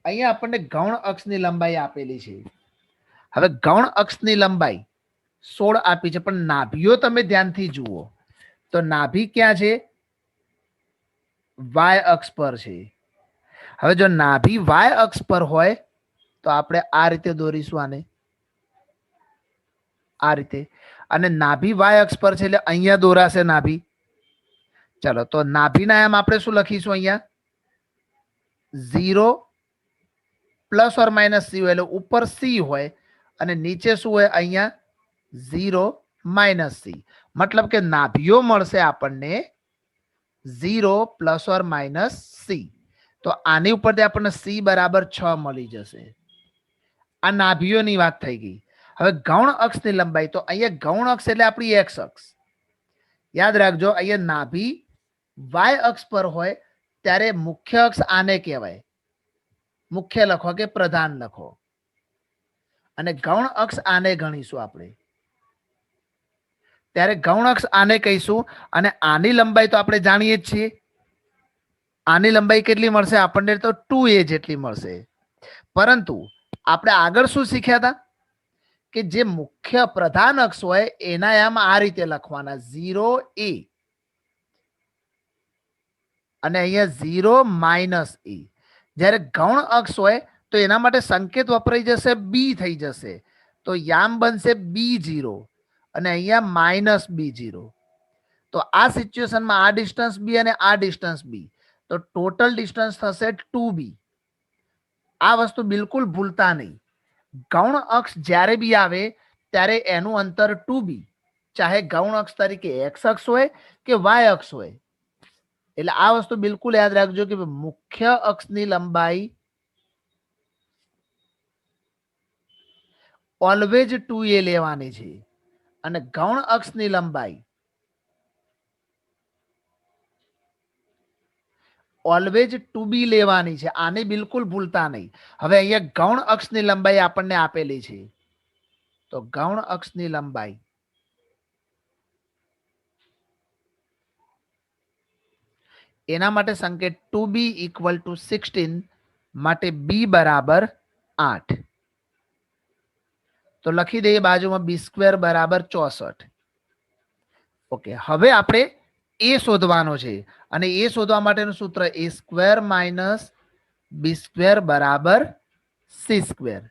अहींया आपणे गौण अक्षनी लंबाई आपेली छे हवे गौण अक्षनी लंबाई 16 आपी छे पण नाभीओ तमे ध्यानथी जुओ तो नाभि क्या है y अक्ष पर है हवे जो नाभि y अक्ष पर होय तो आपणे आ रीते दोरीशुं आने आ रीते अने नाभि y अक्ष पर छे એટલે અહીંયા દોરાશે નાભि चलो तो नाभिना एम આપણે શું લખીશું અહીંયા 0 प्लस और माइनस c હોય એટલે ઉપર c હોય અને નીચે શું હોય અહીંયા 0 माइनस c मतलब के नाभियो मळशे आपणने 0 प्लस और माइनस c तो आनी उपरथी आपणने c बराबर 6 मळी जशे आ नाभियोनी वात थई गई हवे गौण अक्षनी लंबाई तो अहींया गौण अक्ष एटले आपणी x अक्ष याद राखजो अहींया नाभि y अक्ष पर होय त्यारे मुख्य अक्ष आने कहेवाय मुख्य लखो के प्रधान लखो अने गौण अक्ष आने गणीशुं आपणे त्यारे गौण अक्ष आने कहीशुं अने आनी लंबाई तो आपणे जाणीए ज छीए आनी लंबाई केटली मळशे आपणने तो 2a जेटली मळशे परंतु आपणे आगळ शुं शीख्या हता के जे मुख्य प्रधान अक्ष होय एना आम आ रीते लखवाना 0a અને અહીંયા 0 માઇનસ એ. જ્યારે ગૌણ અક્ષ હોય તો એના માટે સંકેત વપરાઈ જશે બી થઈ જશે, તો યામ બનશે B0 અને અહીંયા માઇનસ B0. તો આ સિચ્યુએશનમાં આ ડિસ્ટન્સ બી અને આ ડિસ્ટન્સ બી, તો ટોટલ ડિસ્ટન્સ થશે 2b. આ વસ્તુ બિલકુલ ભૂલતા નહીં. ગૌણ અક્ષ જ્યારે બી આવે ત્યારે એનું અંતર 2b, ચાહે ગૌણ અક્ષ તરીકે એક્સ અક્ષ હોય કે વાય અક્ષ હોય. એટલે આ વસ્તુ બિલકુલ યાદ રાખજો કે મુખ્ય અક્ષની લંબાઈ ઓલવેજ 2a લેવાની છે અને ગૌણ અક્ષની લંબાઈ ઓલવેજ 2b લેવાની છે. આને બિલકુલ ભૂલતા નહીં. હવે અહીંયા ગૌણ અક્ષની લંબાઈ આપણને આપેલી છે, તો ગૌણ અક્ષની લંબાઈ એના માટે સંકેત 2b = 16 માટે b બરાબર 8. તો લખી દઈએ બાજુમાં b² બરાબર 64. ઓકે, હવે આપણે એ શોધવાનો છે અને એ શોધવા માટેનું સૂત્ર a² - b² બરાબર c².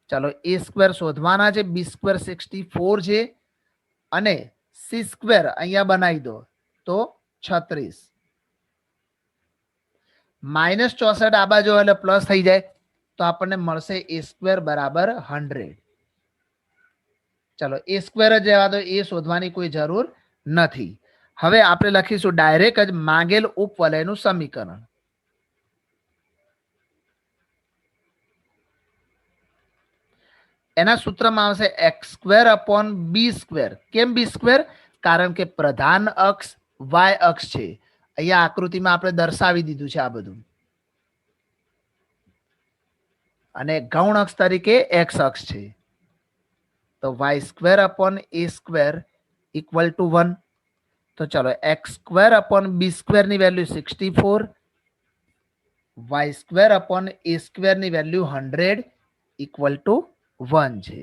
ચાલો a² શોધવાના છે, b² 64 છે અને c² અહીંયા બનાવી દો તો 36. -64 આ બાજુ એટલે પ્લસ થઈ જાય તો આપણને મળશે a² બરાબર 100. ચાલો a² જ રહેવા દો, એ શોધવાની કોઈ જરૂર નથી. હવે આપણે લખીશું ડાયરેક્ટ જ માંગેલ ઉપવલયનું સમીકરણ. એના સૂત્રમાં આવશે x² / b². કેમ b²? કારણ કે પ્રધાન અક્ષ વાય અક્ષ છે. અહીંયા આકૃતિમાં આપણે દર્શાવી દીધું છે આ બધું. અને ગૌણ અક્ષ તરીકે એક્સ અક્ષ છે, તો y² / a² = 1. તો ચલો x² / b² ની વેલ્યુ 64, y² / a² ની વેલ્યુ 100 = 1 છે.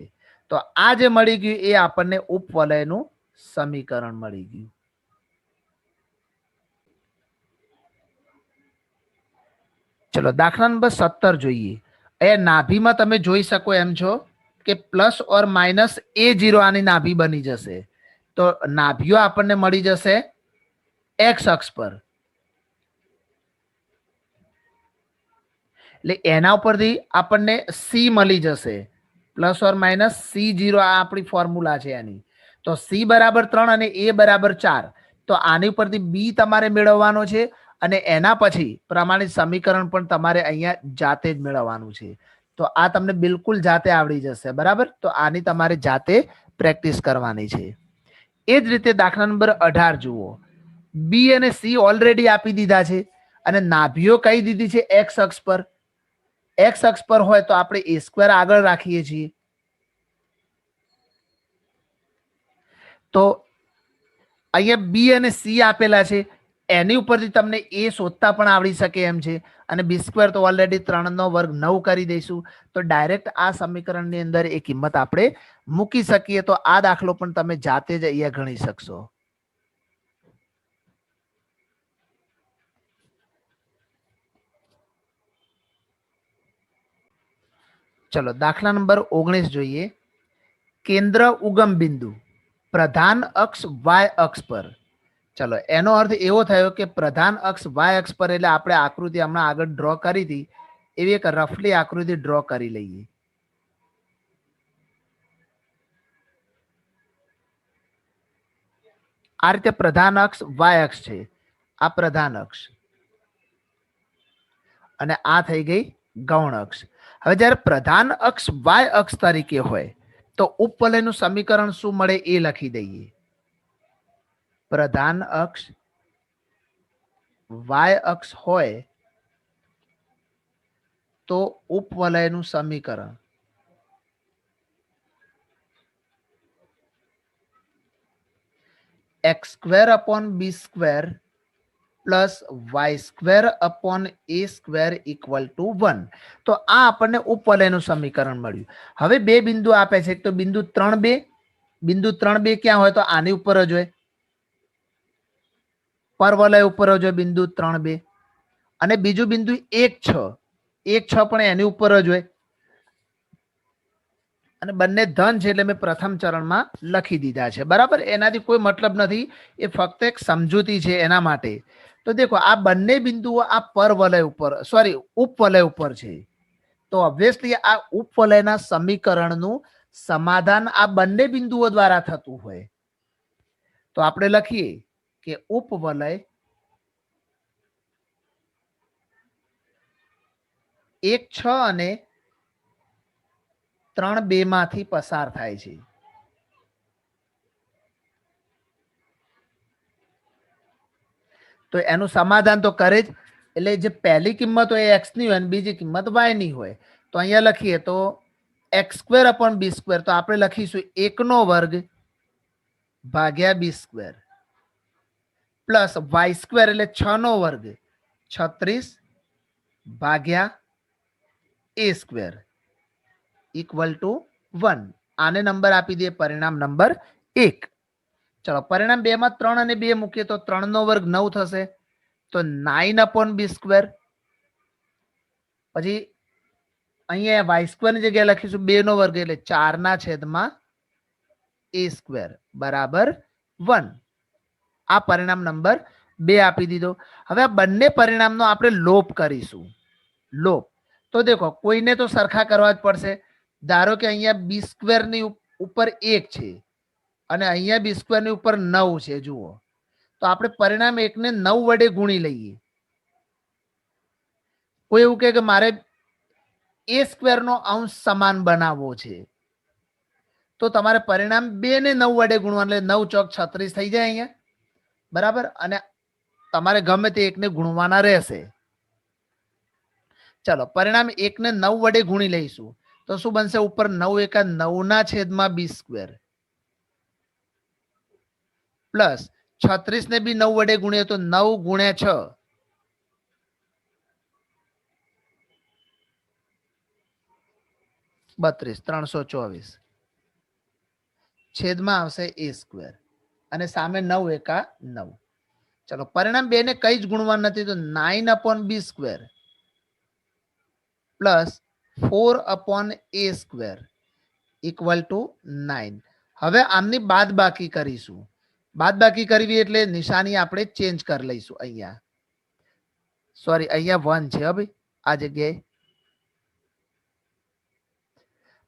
તો આ જે મળી ગયું એ આપણને ઉપવલયનું સમીકરણ મળી ગયું. ચલો દાખલા નંબર 17 જોઈએ. એ નાભીમાં તમે જોઈ શકો એમ છો કે +or - આની નાભી બની જશે. તો નાભીઓ આપણને મળી જશે એક્સ અક્ષ પર. એટલે એના ઉપરથી આપણને સી મળી જશે, +or - C0. આ આપણી ફોર્મ્યુલા છે એની. તો સી બરાબર 3 અને એ બરાબર 4. તો આની ઉપરથી બી તમારે મેળવવાનો છે અને એના પછી પ્રમાણિત સમીકરણ પણ તમારે અહીંયા જાતે જ મેળવવાનું છે. તો આ તમને બિલકુલ જાતે આવડી જશે, બરાબર. તો આની તમારે જાતે પ્રેક્ટિસ કરવાની છે. એ જ રીતે દાખલા નંબર 18 જુઓ. બી અને સી ઓલરેડી આપી દીધા છે અને નાભીઓ કઈ દીધી છે એક્સ અક્ષ પર. એક્સ અક્ષ પર હોય તો આપણે a² આગળ રાખીએ છીએ. તો અહીંયા બી અને સી આપેલા છે, એની ઉપરથી તમને એ શોધતા પણ આવડી શકે એમ છે. અને b² તો ઓલરેડી 3/2 9 કરી દઈશું. તો ડાયરેક્ટ આ સમીકરણની અંદર એ કિંમત આપણે મૂકી શકીએ. તો આ દાખલો પણ તમે જાતે જ અહીંયા ગણી શકશો. ચલો દાખલા નંબર 19 જોઈએ. કેન્દ્ર ઉગમ બિંદુ પ્રધાન અક્ષ વાય અક્ષ પર. ચલો એનો અર્થ એવો થયો કે પ્રધાન અક્ષ વાય અક્ષ પર, એટલે આપણે આકૃતિ હમણાં આગળ ડ્રો કરી હતી એવી એક રફલી આકૃતિ ડ્રો કરી લઈએ. આ રીતે પ્રધાન અક્ષ વાય અક્ષ છે, આ પ્રધાન અક્ષ અને આ થઈ ગઈ ગૌણ અક્ષ. હવે જ્યારે પ્રધાન અક્ષ વાય અક્ષ તરીકે હોય તો ઉપવલયનું સમીકરણ શું મળે એ લખી દઈએ. પ્રધાન અક્ષ વાય અક્ષ હોય તો ઉપવલયનું સમીકરણ x² / b² + y² / a² = 1. તો આ આપણને ઉપવલયનું સમીકરણ મળ્યું. હવે બે બિંદુ આપે છે, તો બિંદુ 3, 2. બિંદુ 3, 2 ક્યાં હોય તો આની ઉપર જ હોય. પરવલય ઉપર જ હોય બિંદુ 3 2 અને બીજું બિંદુ 1 6 1 6 પણ એની ઉપર જ હોય અને બંને ધન છે એટલે મેં પ્રથમ ચરણમાં લખી દીધા છે બરાબર એનાથી કોઈ મતલબ નથી એ ફક્ત એક સમજૂતી છે એના માટે તો દેખો આ બંને બિંદુઓ આ પરવલય ઉપર સોરી ઉપવલય ઉપર છે તો ઓબ્વિયસલી આ ઉપવલયના સમીકરણનું સમાધાન આ બંને બિંદુઓ દ્વારા થતું હોય તો આપણે લખીએ કે ઉપવલય 1 6 અને 3 2 માંથી પસાર થાય છે તો એનું સમાધાન તો કરે જ એટલે જે પહેલી કિંમત હોય એ x ની હોય અને બીજી કિંમત y ની હોય તો અહીંયા લખીએ તો x² / b² તો આપણે લખીશું 1 નો વર્ગ ભાગ્યા b² પ્લસ y² એટલે 6 નો વર્ગ 36 ભાગ્યા a² ઇક્વલ ટુ 1 આને નંબર આપી દઈએ પરિણામ નંબર 1 ચલો પરિણામ 2 માં 3 અને 2 મૂકીએ તો 3 નો વર્ગ 9 થશે તો 9/b². પછી અહીંયા y² ની જગ્યાએ લખીશું 2 નો વર્ગ એટલે 4/a² બરાબર 1 આ પરિણામ નંબર 2 આપી દીધો હવે આ બંને પરિણામનો આપણે લોપ કરીશું લોપ તો દેખો કોઈને તો સરખા કરવા જ પડશે ધારો કે અહીંયા b² ની ઉપર 1 છે અને અહીંયા b² ની ઉપર 9 છે જુઓ તો આપણે પરિણામ 1 ને 9 વડે ગુણી લઈએ કોઈ એવું કહે કે મારે a² નો અંશ સમાન બનાવવો છે તો તમારે પરિણામ 2 ને 9 વડે ગુણવાનું એટલે 9 ચોક 36 થઈ જાય અહીંયા બરાબર અને તમારે ગમે તે એકને ગુણવાના રહેશે ચલો પરિણામ 1 ને 9 વડે ગુણી લઈશું તો શું બનશે ઉપર 9 એકા 9/b² પ્લસ 36 ને બી 9 વડે ગુણીએ તો 9 ગુણ્યા 6 32 324 છેદમાં આવશે a² અને સામે 9 એકા 9 ચલો પરિણામ 2 ને કઈ જ ગુણવાનું નથી તો 9/b² plus 4/a² equal to 9 હવે આમની બાદ બાકી કરીશું બાદ બાકી કરવી એટલે નિશાની આપણે ચેન્જ કરી લઈશું અહીંયા સોરી અહીંયા 1 છે હવે આ જગ્યાએ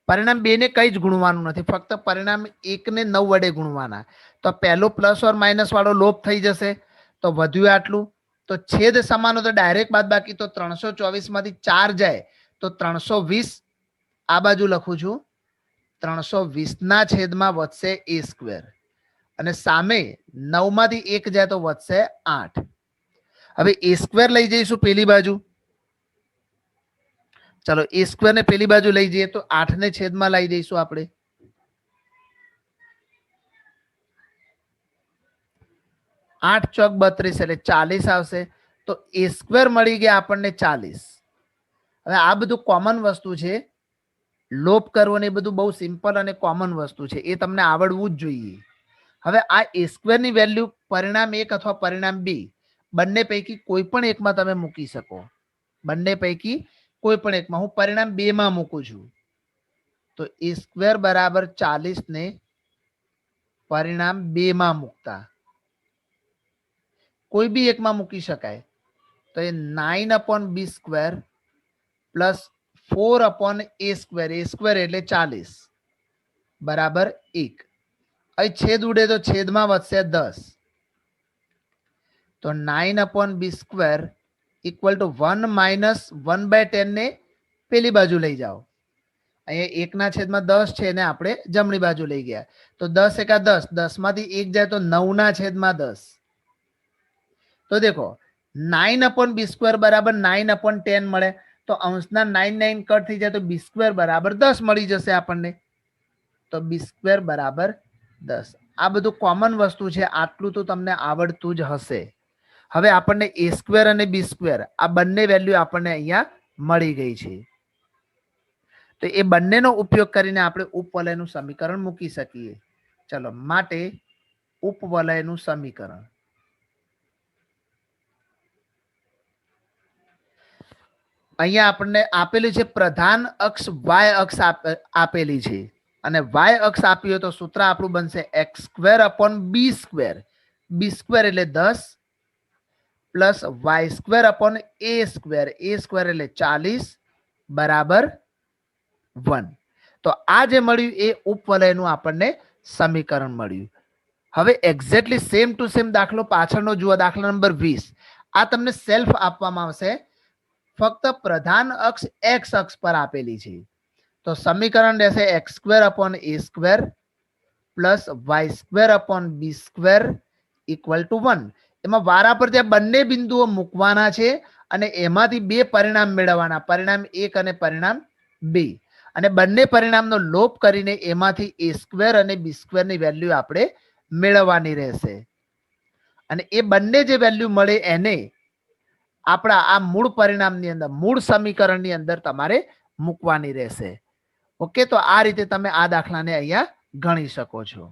પરિણામ 2 ને કઈ જ ગુણવાનું નથી ફક્ત પરિણામ 1 ને 9 વડે ગુણવાના તો પહેલો પ્લસ ઓર માઇનસ વાળો લોપ થઈ જશે તો વધ્યું આટલું તો છેદ સમાન તો ડાયરેક્ટ બાદ બાકી તો 324 માંથી 4 જાય તો 320 આ બાજુ લખું છું 320 ના છેદમાં વધશે a² અને સામે 9 માંથી 1 જાય તો વધશે 8 હવે a² લઈ જઈશું પેલી બાજુ ચલો a² ને પેલી બાજુ લઈ જઈએ તો 8 ને છેદમાં લઈ જઈશું આપણે 8 ચોક 32 એટલે 40 આવશે તો a² મળી ગયા આપણને 40 હવે આ બધું કોમન વસ્તુ છે લોપ કરવો ને એ બધું બહુ સિમ્પલ અને કોમન વસ્તુ છે એ તમને આવડવું જ જોઈએ હવે આ a² ની વેલ્યુ પરિણામ 1 અથવા પરિણામ 2 બંને પૈકી કોઈ પણ એકમાં તમે મૂકી શકો બંને પૈકી કોઈ પણ એકમાં હું પરિણામ 2 માં મૂકું છું તો a² બરાબર 40 ને પરિણામ 2 માં મૂકતા કોઈ બી એકમાં મૂકી શકાય તો એ 9/b² પ્લસ 4/a² a² એટલે 40 બરાબર 1 અહીં છેદ ઉડે તો છેદમાં વધશે 10 તો 9/b² ઇક્વલ ટુ 1 માઇનસ 1/10 ને પેલી બાજુ લઈ જાઓ અહીંયા 1 ના છેદમાં 10 છે ને આપણે જમણી બાજુ લઈ ગયા તો 10 એકા 10 10 માંથી 1 જાય તો 9 ના છેદમાં 10 તો દેખો 9/b² બરાબર 9/10 મળે તો અંશના 9 9 કટ થઈ જાય તો b² બરાબર 10 મળી જશે આપણને તો b² બરાબર 10 આ બધું કોમન વસ્તુ છે આટલું તો તમને આવડતું જ હશે હવે આપણને a² અને b² આ બંને વેલ્યુ આપણને અહીંયા મળી ગઈ છે તો એ બંનેનો ઉપયોગ કરીને આપણે ઉપવલયનું સમીકરણ મૂકી શકીએ ચલો માટે ઉપવલયનું સમીકરણ અહીંયા આપણને આપેલી છે પ્રધાન અક્ષ વાય અક્ષ આપેલી છે અને વાય અક્ષ આપી હોય તો સૂત્ર આપણું બનશે x square upon b square એટલે 10 plus y square upon a square એટલે 40 બરાબર 1. તો આ જે મળ્યું એ ઉપવલયનું આપણને સમીકરણ મળ્યું. હવે એક્ઝેક્ટલી સેમ ટુ સેમ દાખલો પાછળનો જુઓ, દાખલા નંબર 20. આ તમને સેલ્ફ આપવામાં આવશે, ફક્ત પ્રધાન અક્ષ એક્સ અક્ષ પર આપેલી છે. તો સમીકરણ રહેશે x square upon a square plus y square upon b square equal to 1. એમાં વારા પર ત્યાં બંને બિંદુઓ મૂકવાના છે અને એમાંથી બે પરિણામ મેળવવાના, પરિણામ 1 અને પરિણામ 2. અને બંને પરિણામનો લોપ કરીને એમાંથી એ સ્ક્વેર અને બી સ્ક્વેર ની વેલ્યુ આપણે મેળવવાની રહેશે. અને એ બંને જે વેલ્યુ મળે એને આપણા આ મૂળ પરિણામની અંદર, મૂળ સમીકરણની અંદર તમારે મૂકવાની રહેશે. ઓકે, તો આ રીતે તમે આ દાખલાને અહીંયા ગણી શકો છો.